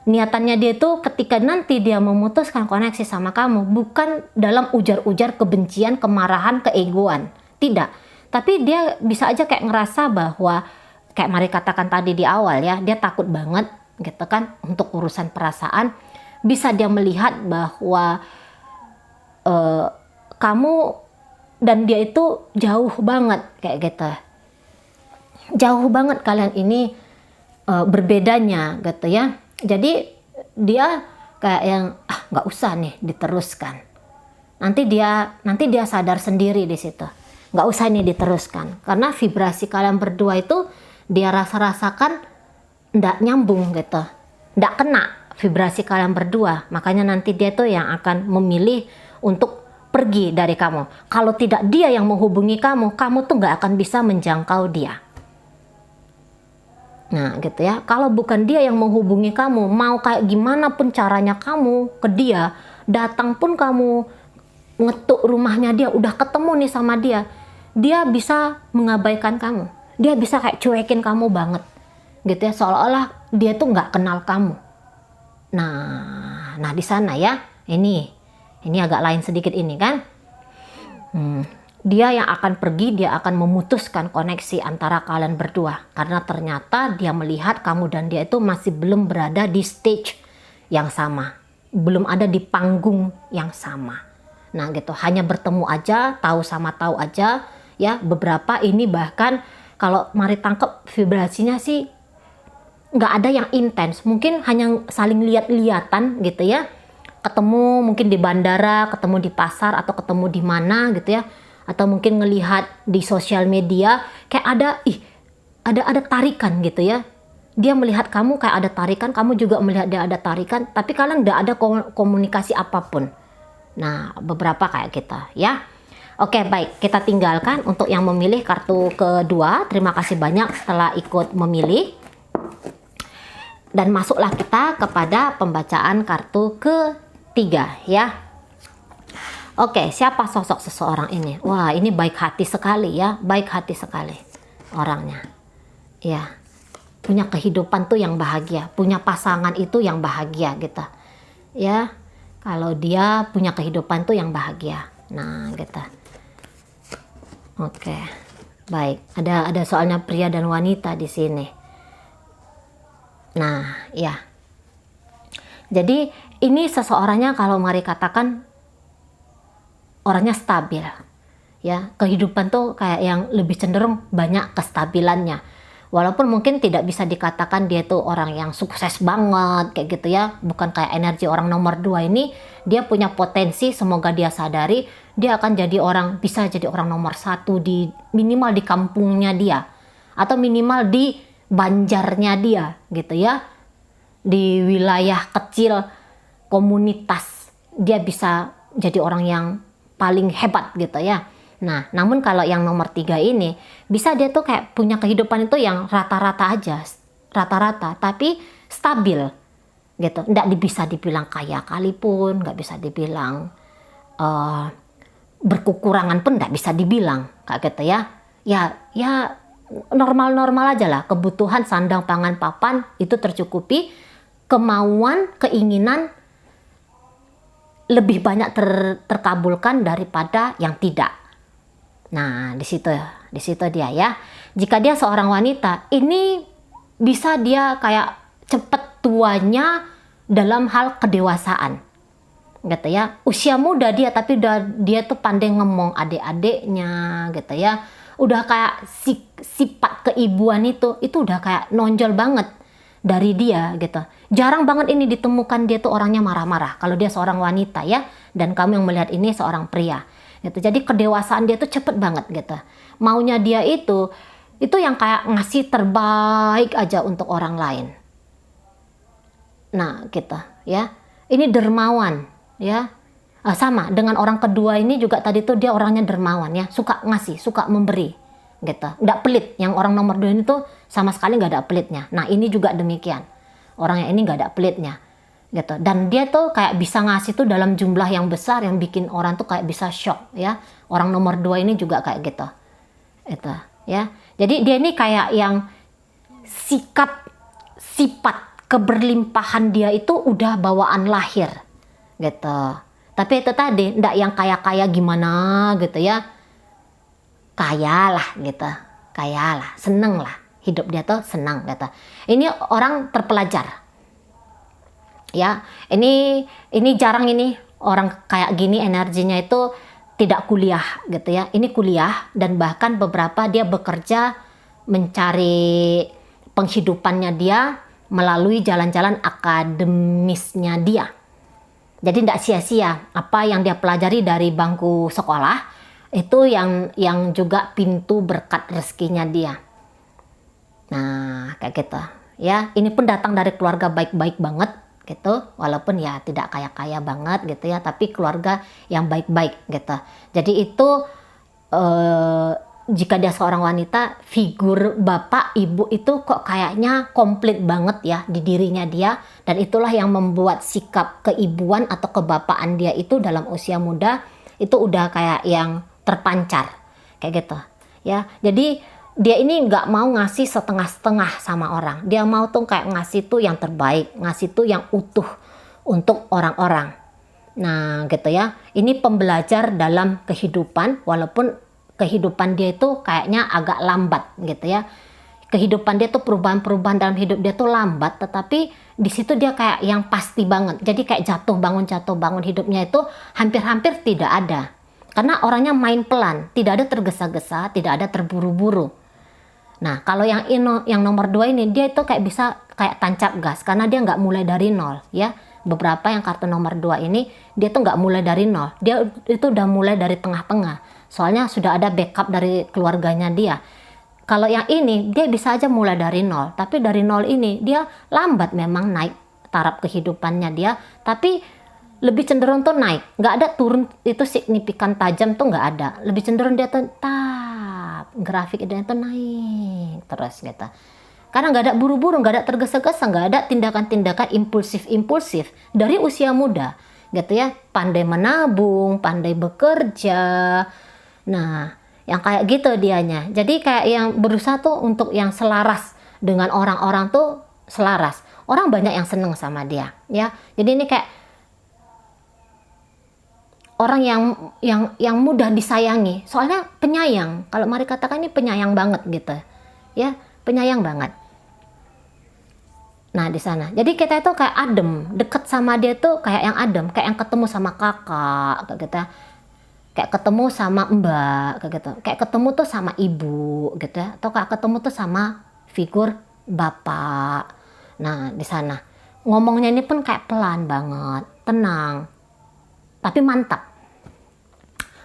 Niatannya dia itu ketika nanti dia memutuskan koneksi sama kamu, bukan dalam ujar-ujar kebencian, kemarahan, keegoan. Tidak. Tapi dia bisa aja kayak ngerasa bahwa, kayak Mari katakan tadi di awal ya, dia takut banget gitu kan untuk urusan perasaan. Bisa dia melihat bahwa kamu dan dia itu jauh banget kayak gitu. Jauh banget kalian ini berbedanya gitu ya. Jadi dia kayak yang nggak usah nih diteruskan. Nanti dia sadar sendiri di situ. Nggak usah nih diteruskan, karena vibrasi kalian berdua itu dia rasakan nggak nyambung gitu, nggak kena vibrasi kalian berdua. Makanya nanti dia tuh yang akan memilih untuk pergi dari kamu. Kalau tidak dia yang menghubungi kamu tuh nggak akan bisa menjangkau dia. Nah gitu ya, kalau bukan dia yang menghubungi kamu, mau kayak gimana pun caranya kamu ke dia, datang pun kamu ngetuk rumahnya dia, udah ketemu nih sama dia bisa mengabaikan kamu. Dia bisa kayak cuekin kamu banget gitu ya, seolah-olah dia tuh nggak kenal kamu. Nah di sana ya, ini agak lain sedikit ini kan. Dia yang akan pergi, dia akan memutuskan koneksi antara kalian berdua, karena ternyata dia melihat kamu dan dia itu masih belum berada di stage yang sama, belum ada di panggung yang sama. Nah gitu, hanya bertemu aja, tahu sama tahu aja ya. Beberapa ini bahkan kalau Mari tangkep vibrasinya sih nggak ada yang intens, mungkin hanya saling lihat-lihatan gitu ya, ketemu mungkin di bandara, ketemu di pasar, atau ketemu di mana gitu ya, atau mungkin ngelihat di sosial media kayak ada tarikan gitu ya. Dia melihat kamu kayak ada tarikan, kamu juga melihat dia ada tarikan, tapi kalian nggak ada komunikasi apapun. Nah beberapa kayak kita ya. Oke baik, kita tinggalkan untuk yang memilih kartu kedua. Terima kasih banyak setelah ikut memilih. Dan masuklah kita kepada pembacaan kartu ketiga ya. Oke, siapa sosok seseorang ini? Wah, ini baik hati sekali ya, baik hati sekali orangnya. Ya, punya kehidupan tuh yang bahagia, punya pasangan itu yang bahagia gitu. Ya, kalau dia punya kehidupan tuh yang bahagia. Nah, gitu. Oke, baik. Ada soalnya pria dan wanita di sini. Nah, ya. Jadi ini seseorangnya kalau mari katakan orangnya stabil. Ya, kehidupan tuh kayak yang lebih cenderung banyak kestabilannya. Walaupun mungkin tidak bisa dikatakan dia tuh orang yang sukses banget kayak gitu ya. Bukan kayak energi orang nomor 2 ini, dia punya potensi, semoga dia sadari dia akan jadi orang, bisa jadi orang nomor 1 di minimal di kampungnya dia atau minimal di banjarnya dia gitu ya. Di wilayah kecil komunitas dia bisa jadi orang yang paling hebat gitu ya. Nah, namun kalau yang nomor 3 ini bisa dia tuh kayak punya kehidupan itu yang rata-rata aja, rata-rata tapi stabil gitu. Nggak bisa dibilang kaya kalipun, nggak bisa dibilang berkekurangan pun nggak bisa dibilang kayak gitu ya. Ya normal-normal aja lah, kebutuhan sandang pangan papan itu tercukupi, kemauan keinginan lebih banyak terkabulkan daripada yang tidak. Nah, di situ dia ya. Jika dia seorang wanita, ini bisa dia kayak cepet tuanya dalam hal kedewasaan. Gitu ya. Usia muda dia tapi dia tuh pandai ngomong adik-adiknya gitu ya. Udah kayak sifat keibuan itu udah kayak nonjol banget dari dia gitu. Jarang banget ini ditemukan dia tuh orangnya marah-marah kalau dia seorang wanita ya, dan kamu yang melihat ini seorang pria gitu. Jadi kedewasaan dia tuh cepet banget gitu. Maunya dia itu yang kayak ngasih terbaik aja untuk orang lain. Nah gitu ya. Ini dermawan ya. Sama dengan orang kedua ini juga tadi tuh dia orangnya dermawan ya, suka ngasih, suka memberi gitu, nggak pelit. Yang orang nomor 2 ini tuh sama sekali nggak ada pelitnya. Nah ini juga demikian, orang yang ini nggak ada pelitnya gitu, dan dia tuh kayak bisa ngasih tuh dalam jumlah yang besar yang bikin orang tuh kayak bisa shock ya. Orang nomor 2 ini juga kayak gitu itu ya. Jadi dia ini kayak yang sifat keberlimpahan dia itu udah bawaan lahir gitu. Tapi itu tadi ndak yang kaya-kaya gimana gitu ya. Kaya lah gitu, kaya lah, seneng lah, hidup dia tuh senang gitu. Ini orang terpelajar ya. Ini jarang ini orang kayak gini energinya itu tidak kuliah gitu ya. Ini kuliah dan bahkan beberapa dia bekerja mencari penghidupannya dia melalui jalan-jalan akademisnya dia. Jadi tidak sia-sia apa yang dia pelajari dari bangku sekolah, itu yang juga pintu berkat rezekinya dia. Nah kayak gitu ya. Ini pun datang dari keluarga baik-baik banget gitu, walaupun ya tidak kaya-kaya banget gitu ya, tapi keluarga yang baik-baik gitu. Jadi itu jika dia seorang wanita, figur bapak ibu itu kok kayaknya komplit banget ya di dirinya dia, dan itulah yang membuat sikap keibuan atau kebapaan dia itu dalam usia muda itu udah kayak yang terpancar kayak gitu ya. Jadi dia ini nggak mau ngasih setengah-setengah sama orang, dia mau tuh kayak ngasih tuh yang terbaik, ngasih tuh yang utuh untuk orang-orang. Nah gitu ya, ini pembelajar dalam kehidupan, walaupun kehidupan dia itu kayaknya agak lambat gitu ya. Kehidupan dia tuh perubahan-perubahan dalam hidup dia tuh lambat, tetapi di situ dia kayak yang pasti banget. Jadi kayak jatuh bangun hidupnya itu hampir-hampir tidak ada. Karena orangnya main pelan, tidak ada tergesa-gesa, tidak ada terburu-buru. Nah kalau yang nomor 2 ini dia itu kayak bisa kayak tancap gas karena dia nggak mulai dari nol ya. Beberapa yang kartu nomor 2 ini dia tuh nggak mulai dari nol, dia itu udah mulai dari tengah-tengah. Soalnya sudah ada backup dari keluarganya dia. Kalau yang ini dia bisa aja mulai dari nol, tapi dari nol ini dia lambat memang naik taraf kehidupannya dia, tapi lebih cenderung tuh naik, nggak ada turun itu signifikan tajam tuh nggak ada. Lebih cenderung dia tuh grafik dia tuh naik terus gitu. Karena nggak ada buru-buru, nggak ada tergesa-gesa, nggak ada tindakan-tindakan impulsif dari usia muda gitu ya. Pandai menabung, pandai bekerja. Nah, yang kayak gitu dianya. Jadi kayak yang berusaha tuh untuk yang selaras dengan orang-orang tuh selaras. Orang banyak yang seneng sama dia ya. Jadi ini kayak orang yang mudah disayangi. Soalnya penyayang. Kalau mari katakan ini penyayang banget gitu. Ya, penyayang banget. Nah, di sana. Jadi kita itu kayak adem, deket sama dia tuh kayak yang adem, kayak yang ketemu sama kakak, kayak gitu ya. Kayak ketemu sama mbak, kayak gitu. Kayak ketemu tuh sama ibu, gitu ya. Atau kayak ketemu tuh sama figur bapak. Nah, di sana. Ngomongnya ini pun kayak pelan banget, tenang, tapi mantap.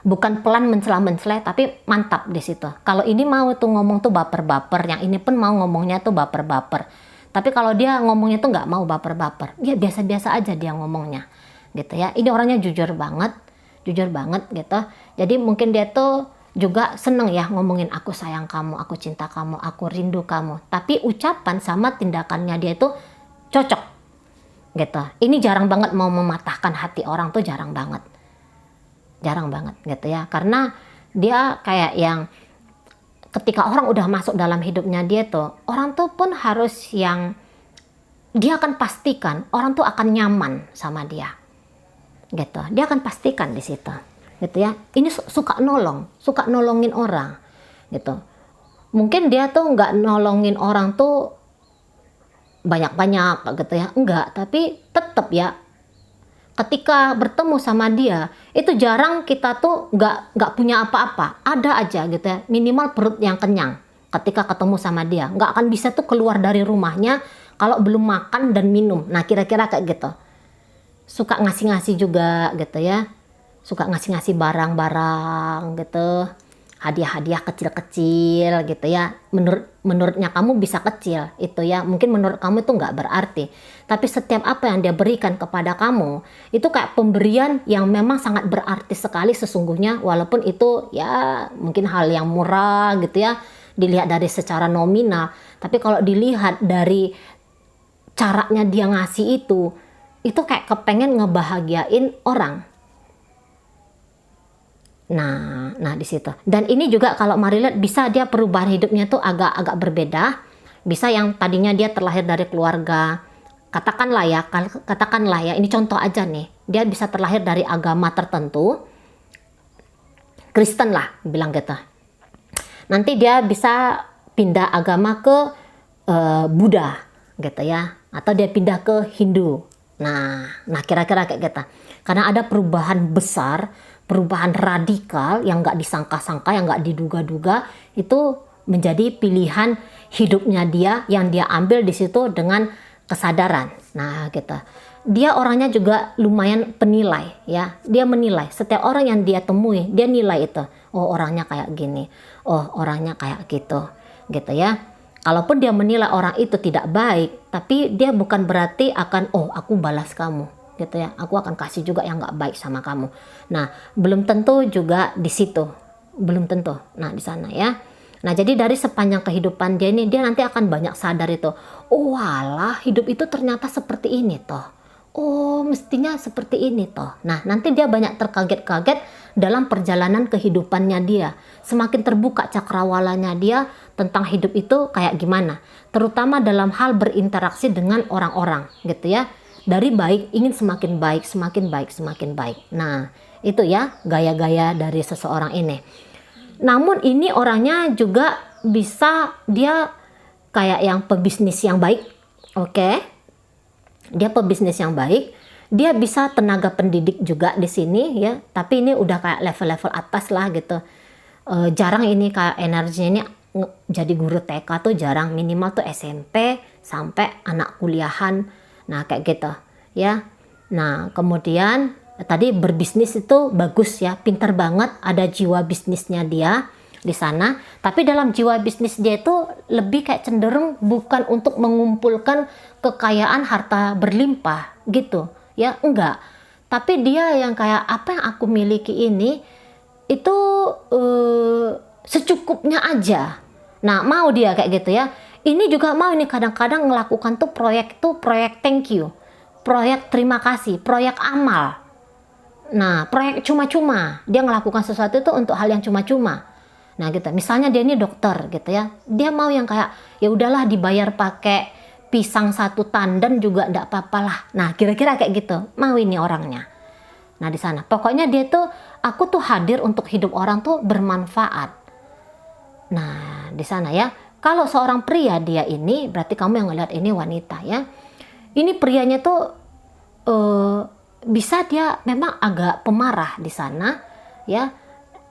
Bukan pelan mencela-mencela, tapi mantap di situ. Kalau ini mau tuh ngomong tuh baper-baper, yang ini pun mau ngomongnya tuh baper-baper. Tapi kalau dia ngomongnya tuh nggak mau baper-baper, dia biasa-biasa aja dia ngomongnya, gitu ya. Ini orangnya jujur banget gitu. Jadi mungkin dia tuh juga seneng ya ngomongin aku sayang kamu, aku cinta kamu, aku rindu kamu. Tapi ucapan sama tindakannya dia tuh cocok, gitu. Ini jarang banget mau mematahkan hati orang tuh, jarang banget gitu ya. Karena dia kayak yang ketika orang udah masuk dalam hidupnya dia tuh, orang tuh pun harus yang dia akan pastikan orang tuh akan nyaman sama dia, gitu. Dia akan pastikan di situ, gitu ya. Ini suka nolongin orang, gitu. Mungkin dia tuh nggak nolongin orang tuh banyak-banyak, gitu ya, enggak. Tapi tetap ya, ketika bertemu sama dia itu jarang kita tuh nggak punya apa-apa, ada aja gitu ya, minimal perut yang kenyang. Ketika ketemu sama dia nggak akan bisa tuh keluar dari rumahnya kalau belum makan dan minum. Nah, kira-kira kayak gitu. Suka ngasih-ngasih juga gitu ya, suka ngasih-ngasih barang-barang gitu, hadiah-hadiah kecil-kecil gitu ya. Menurutnya kamu bisa kecil itu ya, mungkin menurut kamu itu nggak berarti, tapi setiap apa yang dia berikan kepada kamu itu kayak pemberian yang memang sangat berarti sekali sesungguhnya, walaupun itu ya mungkin hal yang murah gitu ya dilihat dari secara nominal, tapi kalau dilihat dari caranya dia ngasih itu kayak kepengen ngebahagiain orang. Nah di situ. Dan ini juga kalau Mari lihat bisa dia perubahan hidupnya tuh agak berbeda. Bisa yang tadinya dia terlahir dari keluarga, katakanlah ya, ini contoh aja nih. Dia bisa terlahir dari agama tertentu, Kristen lah, bilang gitu. Nanti dia bisa pindah agama ke Buddha, gitu ya. Atau dia pindah ke Hindu. Nah kira-kira kayak gitu. Karena ada perubahan besar, perubahan radikal yang nggak disangka-sangka, yang nggak diduga-duga, itu menjadi pilihan hidupnya dia yang dia ambil di situ dengan kesadaran. Nah, gitu. Dia orangnya juga lumayan penilai ya. Dia menilai setiap orang yang dia temui, dia nilai itu. Oh, orangnya kayak gini. Oh, orangnya kayak gitu. Gitu ya. Kalaupun dia menilai orang itu tidak baik, tapi dia bukan berarti akan aku balas kamu. Gitu ya, aku akan kasih juga yang nggak baik sama kamu. Nah, belum tentu juga di situ, belum tentu. Nah, di sana ya. Nah, jadi dari sepanjang kehidupan dia ini, dia nanti akan banyak sadar itu. Oh, walah, hidup itu ternyata seperti ini toh. Oh, mestinya seperti ini toh. Nah, nanti dia banyak terkaget-kaget dalam perjalanan kehidupannya dia. Semakin terbuka cakrawalanya dia tentang hidup itu kayak gimana. Terutama dalam hal berinteraksi dengan orang-orang, gitu ya. Dari baik ingin semakin baik, semakin baik, semakin baik. Nah, itu ya gaya-gaya dari seseorang ini. Namun ini orangnya juga bisa dia kayak yang pebisnis yang baik. Oke. Dia pebisnis yang baik. Dia bisa tenaga pendidik juga di sini ya, tapi ini udah kayak level-level atas lah gitu. Jarang ini kayak energinya ini jadi guru TK tuh jarang, minimal tuh SMP sampai anak kuliahan. Nah, kayak gitu ya. Nah, kemudian tadi berbisnis itu bagus ya, pintar banget, ada jiwa bisnisnya dia di sana. Tapi dalam jiwa bisnis dia itu lebih kayak cenderung bukan untuk mengumpulkan kekayaan harta berlimpah gitu ya, enggak. Tapi dia yang kayak apa yang aku miliki ini itu secukupnya aja. Nah, mau dia kayak gitu ya. Ini juga mau ini kadang-kadang melakukan tuh proyek thank you, proyek terima kasih, proyek amal. Nah, proyek cuma-cuma. Dia melakukan sesuatu itu untuk hal yang cuma-cuma. Nah, gitu. Misalnya dia ini dokter gitu ya. Dia mau yang kayak ya udahlah dibayar pakai pisang 1 tandan juga enggak apa-apalah. Nah, kira-kira kayak gitu. Mau ini orangnya. Nah, di sana. Pokoknya dia tuh aku tuh hadir untuk hidup orang tuh bermanfaat. Nah, di sana ya. Kalau seorang pria dia ini, berarti kamu yang ngelihat ini wanita ya. Ini prianya tuh bisa dia memang agak pemarah di sana ya.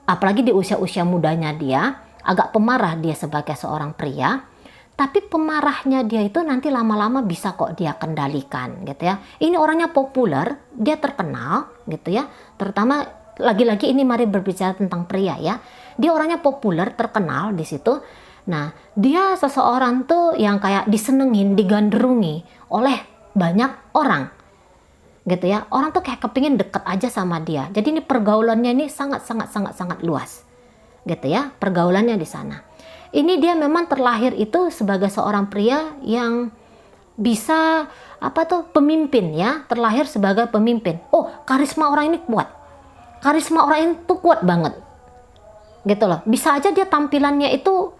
Apalagi di usia-usia mudanya dia, agak pemarah dia sebagai seorang pria. Tapi pemarahnya dia itu nanti lama-lama bisa kok dia kendalikan gitu ya. Ini orangnya populer, dia terkenal gitu ya. Terutama lagi-lagi ini mari berbicara tentang pria ya. Dia orangnya populer, terkenal di situ. Nah, dia seseorang tuh yang kayak disenengin, digandrungi oleh banyak orang. Gitu ya. Orang tuh kayak kepingin deket aja sama dia. Jadi ini pergaulannya ini sangat luas. Gitu ya, pergaulannya di sana. Ini dia memang terlahir itu sebagai seorang pria yang bisa pemimpin ya, terlahir sebagai pemimpin. Oh, karisma orang ini kuat. Karisma orang ini tuh kuat banget. Gitu loh. Bisa aja dia tampilannya itu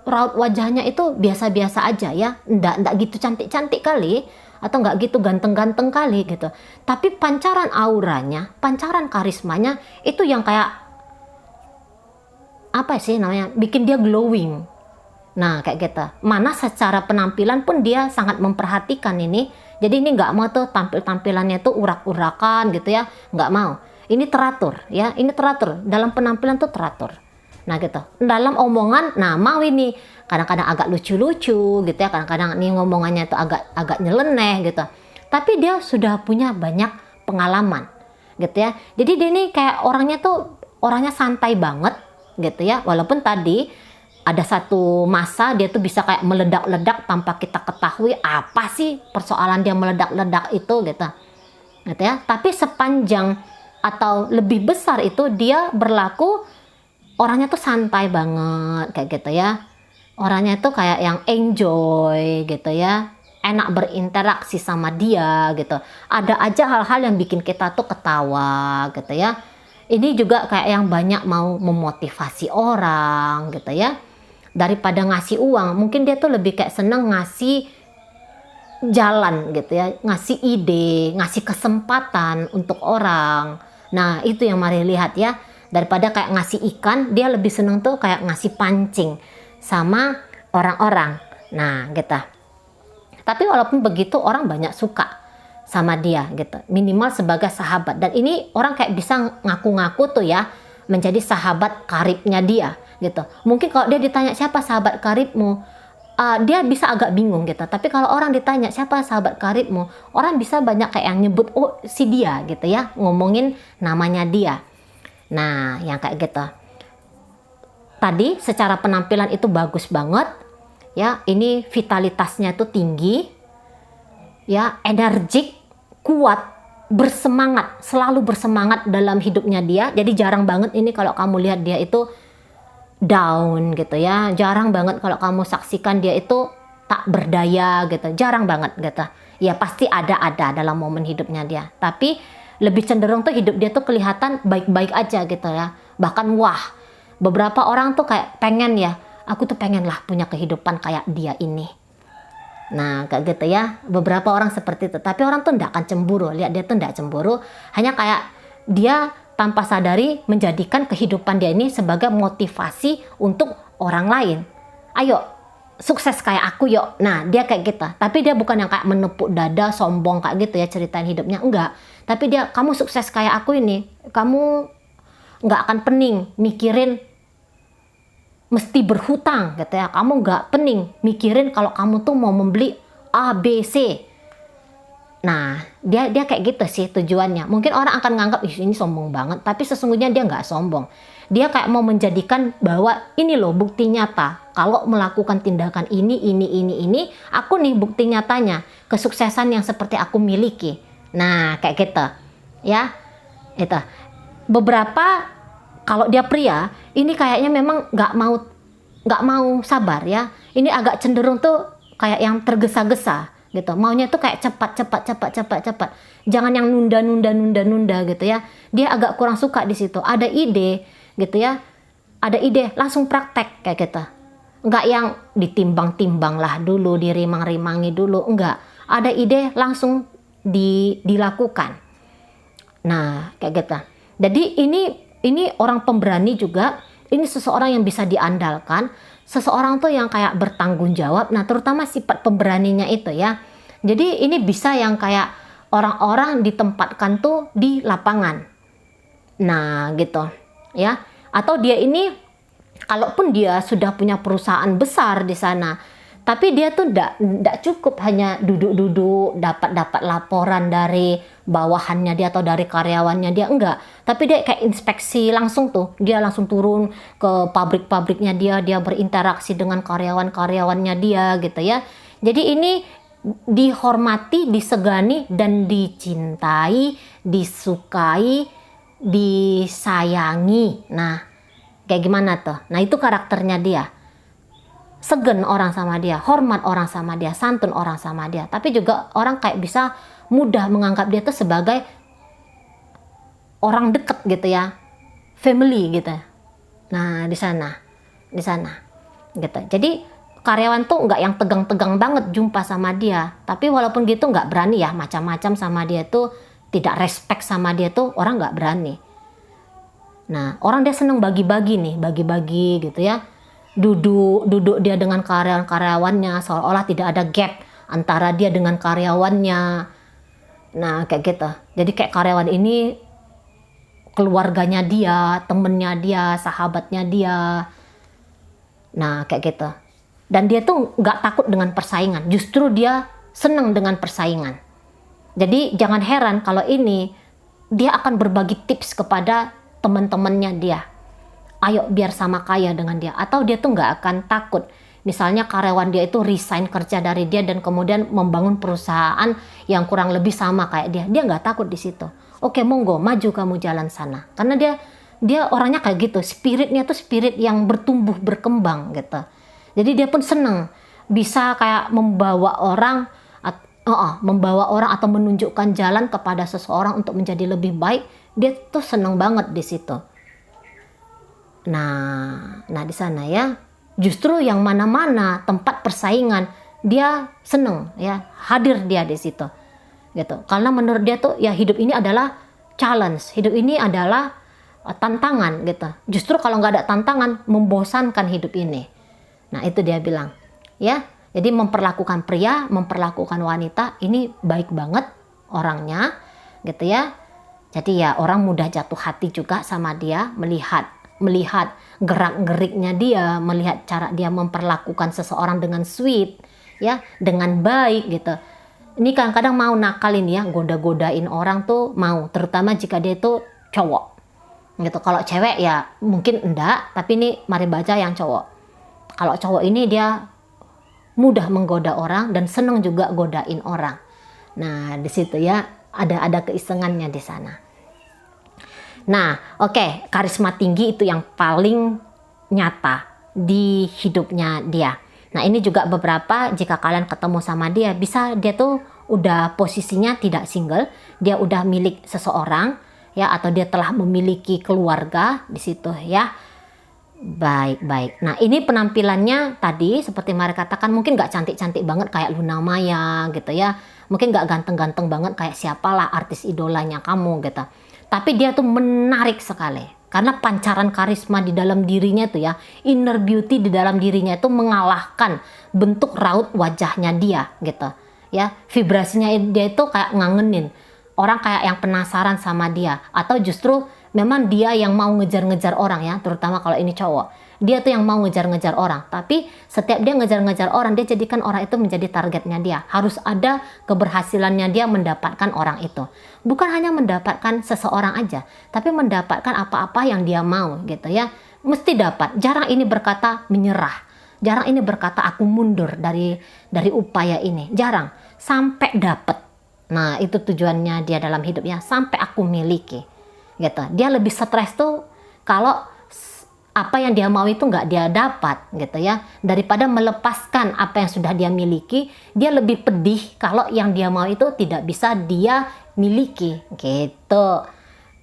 raut wajahnya itu biasa-biasa aja ya. Nggak gitu cantik-cantik kali atau nggak gitu ganteng-ganteng kali gitu. Tapi pancaran auranya, pancaran karismanya itu yang kayak bikin dia glowing. Nah kayak gitu. Mana secara penampilan pun dia sangat memperhatikan ini. Jadi ini nggak mau tuh tampilannya tuh urak-urakan gitu ya, nggak mau. Ini teratur ya, ini teratur dalam penampilan tuh teratur. Nah gitu. Dalam omongan, nah mau ini kadang-kadang agak lucu-lucu gitu ya, kadang-kadang nih ngomongannya tuh agak nyeleneh gitu. Tapi dia sudah punya banyak pengalaman gitu ya. Jadi dia ini kayak orangnya santai banget gitu ya, walaupun tadi ada satu masa dia tuh bisa kayak meledak-ledak tanpa kita ketahui apa sih persoalan dia meledak-ledak itu gitu ya. Tapi sepanjang atau lebih besar itu dia berlaku orangnya tuh santai banget kayak gitu ya, orangnya tuh kayak yang enjoy gitu ya, enak berinteraksi sama dia gitu, ada aja hal-hal yang bikin kita tuh ketawa gitu ya. Ini juga kayak yang banyak mau memotivasi orang gitu ya. Daripada ngasih uang, mungkin dia tuh lebih kayak seneng ngasih jalan gitu ya, ngasih ide, ngasih kesempatan untuk orang. Nah itu yang mari lihat ya. Daripada kayak ngasih ikan, dia lebih seneng tuh kayak ngasih pancing sama orang-orang. Nah gitu. Tapi walaupun begitu orang banyak suka sama dia gitu, minimal sebagai sahabat. Dan ini orang kayak bisa ngaku-ngaku tuh ya menjadi sahabat karibnya dia gitu. Mungkin kalau dia ditanya siapa sahabat karibmu, dia bisa agak bingung gitu. Tapi kalau orang ditanya siapa sahabat karibmu, orang bisa banyak kayak yang nyebut oh si dia gitu ya, ngomongin namanya dia. Nah yang kayak gitu tadi secara penampilan itu bagus banget ya, ini vitalitasnya tuh tinggi ya, energik, kuat, bersemangat, selalu bersemangat dalam hidupnya dia. Jadi jarang banget ini kalau kamu lihat dia itu down gitu ya, jarang banget kalau kamu saksikan dia itu tak berdaya gitu, jarang banget gitu ya. Pasti ada dalam momen hidupnya dia, tapi lebih cenderung tuh hidup dia tuh kelihatan baik-baik aja gitu ya. Bahkan wah, beberapa orang tuh kayak pengen ya, aku tuh pengen lah punya kehidupan kayak dia ini. Nah kayak gitu ya, beberapa orang seperti itu. Tapi orang tuh nggak akan cemburu, lihat dia tuh nggak cemburu, hanya kayak dia tanpa sadari menjadikan kehidupan dia ini sebagai motivasi untuk orang lain. Ayo sukses kayak aku yuk. Nah dia kayak gitu, tapi dia bukan yang kayak menepuk dada sombong kayak gitu ya ceritain hidupnya, enggak. Tapi dia, kamu sukses kayak aku ini, kamu nggak akan pening mikirin mesti berhutang gitu ya, kamu nggak pening mikirin kalau kamu tuh mau membeli A, B, C. Nah dia kayak gitu sih tujuannya. Mungkin orang akan nganggap ini sombong banget, tapi sesungguhnya dia nggak sombong. Dia kayak mau menjadikan bahwa ini loh bukti nyata kalau melakukan tindakan ini, aku nih bukti nyatanya kesuksesan yang seperti aku miliki. Nah kayak gitu ya. Itu beberapa, kalau dia pria ini kayaknya memang nggak mau sabar ya. Ini agak cenderung tuh kayak yang tergesa-gesa gitu. Maunya tuh kayak cepat. Jangan yang nunda gitu ya. Dia agak kurang suka di situ. Ada ide gitu ya. Ada ide langsung praktek kayak gitu. Enggak yang ditimbang-timbang lah dulu, dirimang-rimangi dulu, enggak. Ada ide langsung dilakukan. Nah, kayak gitu. Jadi ini orang pemberani juga ini seseorang yang bisa diandalkan, seseorang tuh yang kayak bertanggung jawab. Nah, terutama sifat pemberaninya itu ya. Jadi ini bisa yang kayak orang-orang ditempatkan tuh di lapangan. Nah, gitu ya. Atau dia ini kalaupun dia sudah punya perusahaan besar di sana, tapi dia tuh ndak cukup hanya duduk-duduk dapat laporan dari bawahannya dia atau dari karyawannya dia, enggak. Tapi dia kayak inspeksi langsung tuh, dia langsung turun ke pabrik-pabriknya dia berinteraksi dengan karyawan-karyawannya dia gitu ya. Jadi ini dihormati, disegani dan dicintai, disukai, disayangi. Nah, kayak gimana tuh? Nah, itu karakternya dia. Segen orang sama dia, hormat orang sama dia, santun orang sama dia. Tapi juga orang kayak bisa mudah menganggap dia tuh sebagai orang deket gitu ya, family gitu. Nah, di sana gitu. Jadi karyawan tuh nggak yang tegang-tegang banget jumpa sama dia. Tapi walaupun gitu nggak berani ya macam-macam sama dia tuh, tidak respect sama dia tuh orang nggak berani. Nah, orang dia seneng bagi-bagi nih, bagi-bagi gitu ya. Duduk dia dengan karyawan-karyawannya seolah-olah tidak ada gap antara dia dengan karyawannya. Nah, kayak gitu. Jadi kayak karyawan ini keluarganya dia, temennya dia, sahabatnya dia. Nah, kayak gitu. Dan dia tuh nggak takut dengan persaingan. Justru dia seneng dengan persaingan. Jadi jangan heran kalau ini dia akan berbagi tips kepada teman-temannya dia. Ayo biar sama kaya dengan dia. Atau dia tuh nggak akan takut. Misalnya karyawan dia itu resign kerja dari dia dan kemudian membangun perusahaan yang kurang lebih sama kayak dia. Dia nggak takut di situ. Oke, monggo, maju kamu jalan sana. Karena dia orangnya kayak gitu. Spiritnya tuh spirit yang bertumbuh, berkembang gitu. Jadi dia pun seneng bisa kayak membawa orang atau menunjukkan jalan kepada seseorang untuk menjadi lebih baik. Dia tuh seneng banget di situ. Nah di sana ya, justru yang mana-mana tempat persaingan dia seneng ya, hadir dia di situ gitu. Karena menurut dia tuh ya hidup ini adalah challenge, hidup ini adalah tantangan gitu. Justru kalau nggak ada tantangan membosankan hidup ini. Nah itu dia bilang ya. Jadi memperlakukan pria, memperlakukan wanita ini baik banget orangnya gitu ya. Jadi ya orang mudah jatuh hati juga sama dia, melihat gerak-geriknya dia, melihat cara dia memperlakukan seseorang dengan sweet ya, dengan baik gitu. Ini kadang-kadang mau nakal ini ya, goda-godain orang tuh mau, terutama jika dia itu cowok gitu. Kalau cewek ya mungkin enggak, tapi ini mari baca yang cowok. Kalau cowok ini dia mudah menggoda orang dan senang juga godain orang. Nah di situ ya ada keisengannya di sana. Nah, oke, karisma tinggi itu yang paling nyata di hidupnya dia. Nah, ini juga beberapa jika kalian ketemu sama dia, bisa dia tuh udah posisinya tidak single, dia udah milik seseorang ya, atau dia telah memiliki keluarga di situ ya. Baik. Nah, ini penampilannya tadi seperti Mari katakan mungkin nggak cantik-cantik banget kayak Luna Maya gitu ya. Mungkin nggak ganteng-ganteng banget kayak siapalah artis idolanya kamu gitu. Tapi dia tuh menarik sekali. Karena pancaran karisma di dalam dirinya tuh ya, inner beauty di dalam dirinya itu mengalahkan bentuk raut wajahnya dia gitu. Ya, vibrasinya dia itu kayak ngangenin. Orang kayak yang penasaran sama dia, atau justru memang dia yang mau ngejar-ngejar orang ya, terutama kalau ini cowok. Dia tuh yang mau ngejar-ngejar orang, tapi setiap dia ngejar-ngejar orang, dia jadikan orang itu menjadi targetnya dia. Harus ada keberhasilannya dia mendapatkan orang itu. Bukan hanya mendapatkan seseorang aja, tapi mendapatkan apa-apa yang dia mau gitu ya. Mesti dapat. Jarang ini berkata menyerah. Jarang ini berkata aku mundur dari upaya ini. Jarang. Sampai dapat. Nah, itu tujuannya dia dalam hidupnya, sampai aku miliki. Gitu. Dia lebih stres tuh kalau apa yang dia mau itu nggak dia dapat gitu ya, daripada melepaskan apa yang sudah dia miliki. Dia lebih pedih kalau yang dia mau itu tidak bisa dia miliki gitu.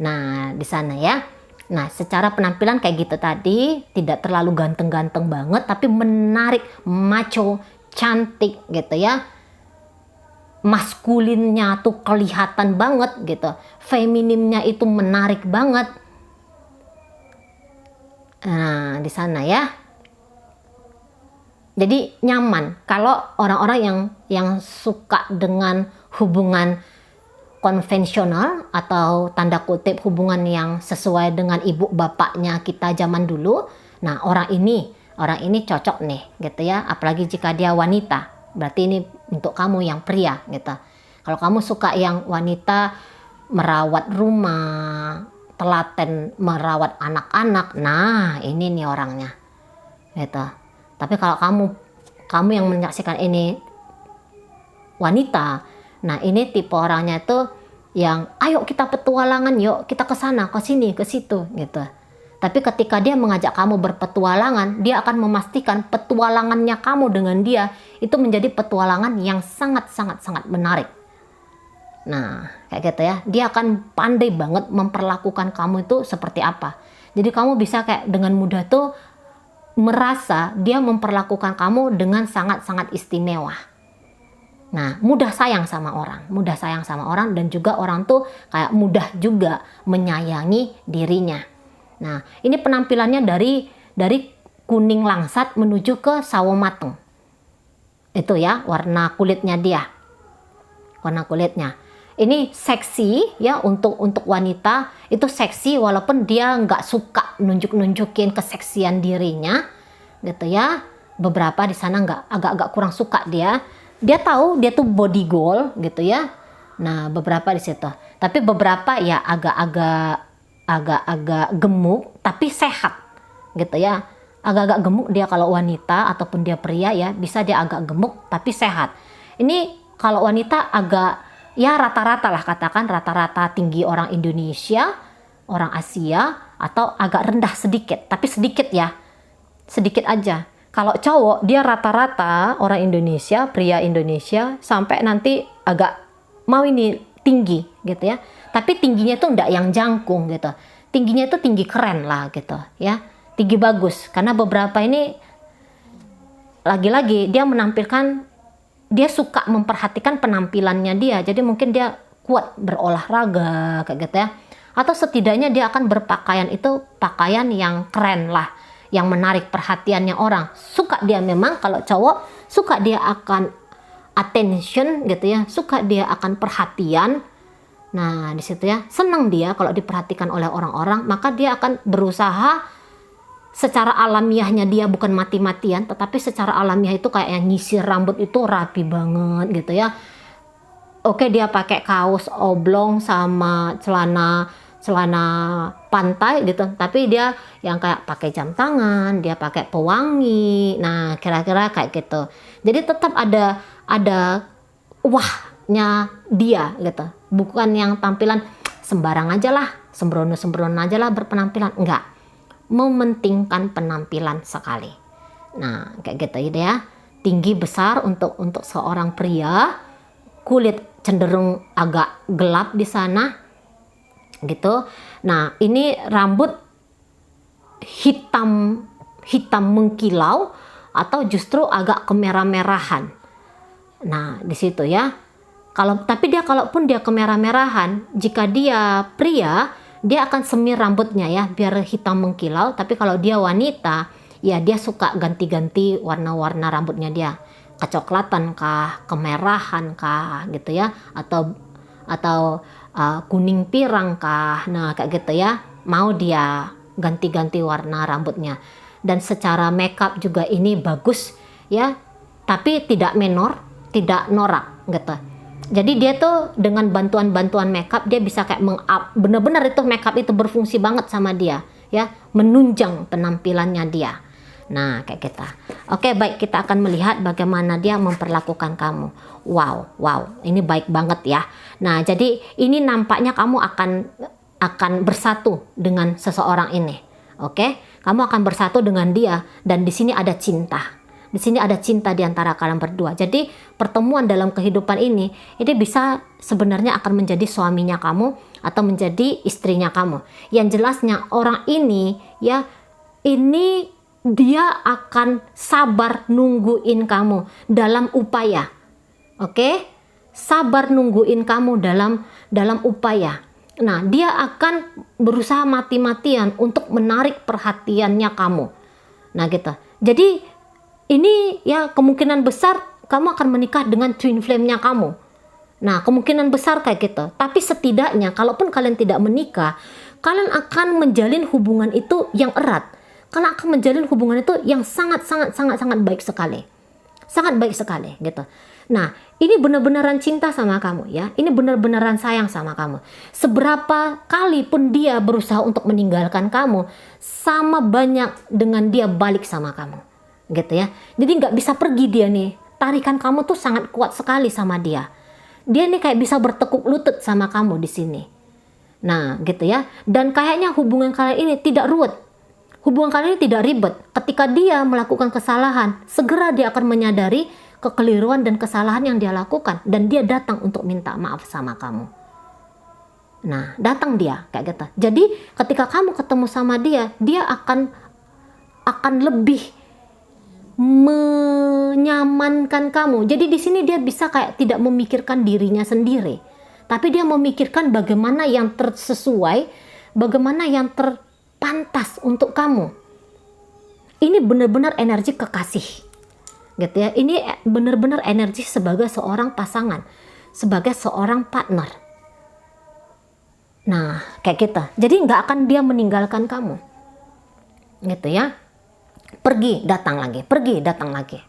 Nah di sana ya. Nah secara penampilan kayak gitu tadi, tidak terlalu ganteng-ganteng banget, tapi menarik, macho, cantik gitu ya. Maskulinnya tuh kelihatan banget gitu, femininnya itu menarik banget. Nah, di sana ya. Jadi nyaman kalau orang-orang yang suka dengan hubungan konvensional atau tanda kutip hubungan yang sesuai dengan ibu bapaknya kita zaman dulu. Nah, orang ini cocok nih gitu ya, apalagi jika dia wanita. Berarti ini untuk kamu yang pria gitu. Kalau kamu suka yang wanita merawat rumah, telaten merawat anak-anak, nah ini nih orangnya gitu. Tapi kalau kamu yang menyaksikan ini wanita, nah ini tipe orangnya itu yang ayo kita petualangan, yuk kita ke sana, ke sini, ke situ gitu. Tapi ketika dia mengajak kamu berpetualangan, dia akan memastikan petualangannya kamu dengan dia itu menjadi petualangan yang sangat menarik. Nah, kayak gitu ya. Dia akan pandai banget memperlakukan kamu itu seperti apa. Jadi kamu bisa kayak dengan mudah tuh merasa dia memperlakukan kamu dengan sangat istimewa. Nah, mudah sayang sama orang dan juga orang tuh kayak mudah juga menyayangi dirinya. Nah, ini penampilannya dari kuning langsat menuju ke sawo mateng. Itu ya, warna kulitnya dia. Warna kulitnya. Ini seksi ya, untuk wanita itu seksi walaupun dia nggak suka nunjukin keseksian dirinya gitu ya. Beberapa di sana agak kurang suka dia tahu dia tuh body goal gitu ya. Nah, beberapa di situ, tapi beberapa ya agak gemuk tapi sehat gitu ya. Agak gemuk dia kalau wanita, ataupun dia pria ya, bisa dia agak gemuk tapi sehat. Ini kalau wanita agak ya rata-rata lah, katakan rata-rata tinggi orang Indonesia, orang Asia, atau agak rendah sedikit, tapi sedikit ya, sedikit aja. Kalau cowok dia rata-rata orang Indonesia, pria Indonesia, sampai nanti agak mau ini tinggi gitu ya, tapi tingginya itu enggak yang jangkung gitu, tingginya itu tinggi keren lah gitu ya, tinggi bagus. Karena beberapa ini lagi-lagi dia menampilkan, dia suka memperhatikan penampilannya dia. Jadi mungkin dia kuat berolahraga kayak gitu ya. Atau setidaknya dia akan berpakaian itu pakaian yang keren lah, yang menarik perhatiannya orang. Suka dia memang, kalau cowok suka dia akan attention gitu ya, suka dia akan perhatian. Nah, di situ ya, senang dia kalau diperhatikan oleh orang-orang, maka dia akan berusaha secara alamiahnya, dia bukan mati-matian, tetapi secara alamiah itu kayak yang nyisir rambut itu rapi banget gitu ya. Oke, dia pakai kaos oblong sama celana pantai gitu, tapi dia yang kayak pakai jam tangan, dia pakai pewangi. Nah, kira-kira kayak gitu. Jadi tetap ada wahnya dia gitu. Bukan yang tampilan sembarang aja lah, sembrono aja lah berpenampilan, enggak. Mementingkan penampilan sekali. Nah, kayak gitu ya. Tinggi besar untuk seorang pria, kulit cenderung agak gelap di sana gitu. Nah, ini rambut hitam mengkilau atau justru agak kemerah-merahan. Nah, di situ ya. Tapi kalaupun dia kemerah-merahan, jika dia pria, dia akan semir rambutnya ya, biar hitam mengkilau. Tapi kalau dia wanita, ya dia suka ganti-ganti warna-warna rambutnya dia. Kecoklatan kah, kemerahan kah gitu ya, atau kuning pirang kah. Nah, kayak gitu ya. Mau dia ganti-ganti warna rambutnya. Dan secara makeup juga ini bagus ya, tapi tidak menor, tidak norak gitu. Jadi dia tuh dengan bantuan makeup dia bisa kayak meng-up, bener-bener itu makeup itu berfungsi banget sama dia ya, menunjang penampilannya dia. Nah, kayak kita. Oke, baik, kita akan melihat bagaimana dia memperlakukan kamu. Wow, ini baik banget ya. Nah, jadi ini nampaknya kamu akan bersatu dengan seseorang ini. Oke, kamu akan bersatu dengan dia, dan di sini ada cinta. Di sini ada cinta di antara kalian berdua. Jadi pertemuan dalam kehidupan ini bisa sebenarnya akan menjadi suaminya kamu atau menjadi istrinya kamu. Yang jelasnya orang ini ya, ini dia akan sabar nungguin kamu dalam upaya. Oke? Sabar nungguin kamu dalam upaya. Nah, dia akan berusaha mati-matian untuk menarik perhatiannya kamu. Nah, gitu. Jadi, ini ya kemungkinan besar kamu akan menikah dengan twin flame-nya kamu. Nah, kemungkinan besar kayak gitu. Tapi setidaknya, kalaupun kalian tidak menikah, kalian akan menjalin hubungan itu yang erat. Kalian akan menjalin hubungan itu yang sangat baik sekali. Sangat baik sekali, gitu. Nah, ini benar-benaran cinta sama kamu ya. Ini benar-benaran sayang sama kamu. Seberapa kali pun dia berusaha untuk meninggalkan kamu, sama banyak dengan dia balik sama kamu. Gitu ya. Jadi nggak bisa pergi dia nih. Tarikan kamu tuh sangat kuat sekali sama dia. Dia nih kayak bisa bertekuk lutut sama kamu di sini. Nah, gitu ya. Dan kayaknya hubungan kalian ini tidak ruwet. Hubungan kalian ini tidak ribet. Ketika dia melakukan kesalahan, segera dia akan menyadari kekeliruan dan kesalahan yang dia lakukan, dan dia datang untuk minta maaf sama kamu. Nah, datang dia kayak gitu. Jadi ketika kamu ketemu sama dia, dia akan lebih menyamankan kamu. Jadi di sini dia bisa kayak tidak memikirkan dirinya sendiri, tapi dia memikirkan bagaimana yang tersesuai, bagaimana yang terpantas untuk kamu. Ini benar-benar energi kekasih. Gitu ya. Ini benar-benar energi sebagai seorang pasangan, sebagai seorang partner. Nah, kayak gitu. Jadi nggak akan dia meninggalkan kamu. Gitu ya. Pergi, datang lagi. Pergi, datang lagi.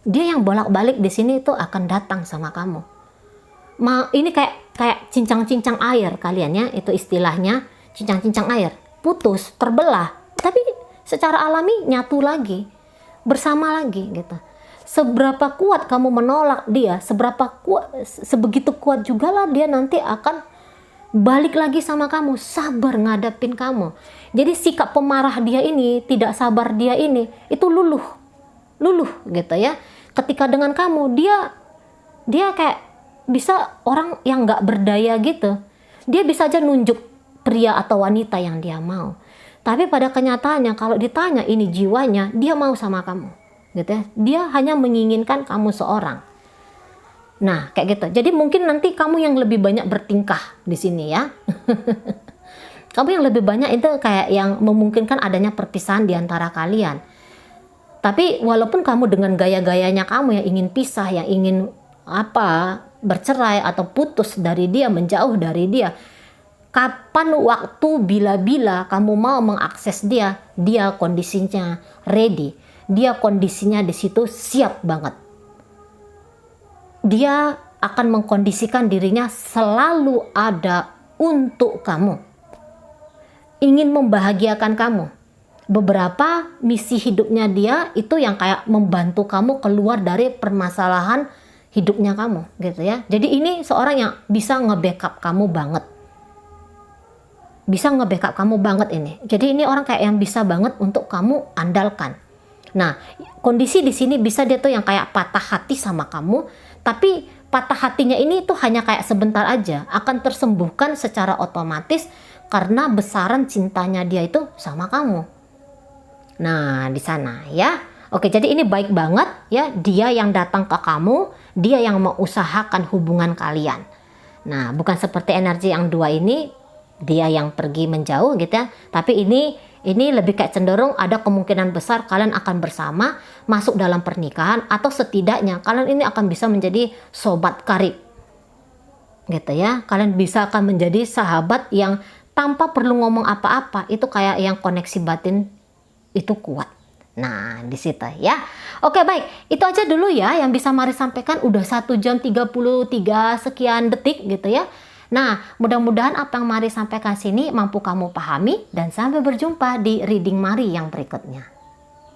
Dia yang bolak-balik di sini itu akan datang sama kamu. Ini kayak cincang-cincang air kalian ya, itu istilahnya cincang-cincang air. Putus, terbelah, tapi secara alami nyatu lagi, bersama lagi gitu. Seberapa kuat kamu menolak dia, sebegitu kuat juga lah dia nanti akan balik lagi sama kamu, sabar ngadepin kamu. Jadi sikap pemarah dia ini, tidak sabar dia ini, itu luluh gitu ya. Ketika dengan kamu, dia kayak bisa orang yang nggak berdaya gitu. Dia bisa aja nunjuk pria atau wanita yang dia mau. Tapi pada kenyataannya kalau ditanya ini jiwanya, dia mau sama kamu. Gitu ya. Dia hanya menginginkan kamu seorang. Nah, kayak gitu. Jadi mungkin nanti kamu yang lebih banyak bertingkah di sini ya. Kamu yang lebih banyak itu kayak yang memungkinkan adanya perpisahan di antara kalian. Tapi walaupun kamu dengan gaya-gayanya kamu yang ingin pisah, yang ingin bercerai atau putus dari dia, menjauh dari dia, kapan waktu bila kamu mau mengakses dia kondisinya ready. Dia kondisinya di situ siap banget. Dia akan mengkondisikan dirinya selalu ada untuk kamu. Ingin membahagiakan kamu. Beberapa misi hidupnya dia itu yang kayak membantu kamu keluar dari permasalahan hidupnya kamu gitu ya. Jadi ini seorang yang bisa nge-backup kamu banget. Bisa nge-backup kamu banget ini. Jadi ini orang kayak yang bisa banget untuk kamu andalkan. Nah, kondisi di sini bisa dia tuh yang kayak patah hati sama kamu, tapi patah hatinya ini tuh hanya kayak sebentar aja, akan tersembuhkan secara otomatis karena besaran cintanya dia itu sama kamu. Nah, di sana ya. Oke, jadi ini baik banget ya, dia yang datang ke kamu, dia yang mengusahakan hubungan kalian. Nah, bukan seperti energi yang dua ini, dia yang pergi menjauh gitu ya. Tapi ini lebih kayak cenderung ada kemungkinan besar kalian akan bersama masuk dalam pernikahan, atau setidaknya kalian ini akan bisa menjadi sobat karib. Gitu ya. Kalian bisa akan menjadi sahabat yang tanpa perlu ngomong apa-apa, itu kayak yang koneksi batin itu kuat. Nah, di situ ya. Oke, baik. Itu aja dulu ya yang bisa Mari sampaikan. Udah 1 jam 33 sekian detik gitu ya. Nah, mudah-mudahan apa yang Mari sampaikan sini mampu kamu pahami, dan sampai berjumpa di reading Mari yang berikutnya.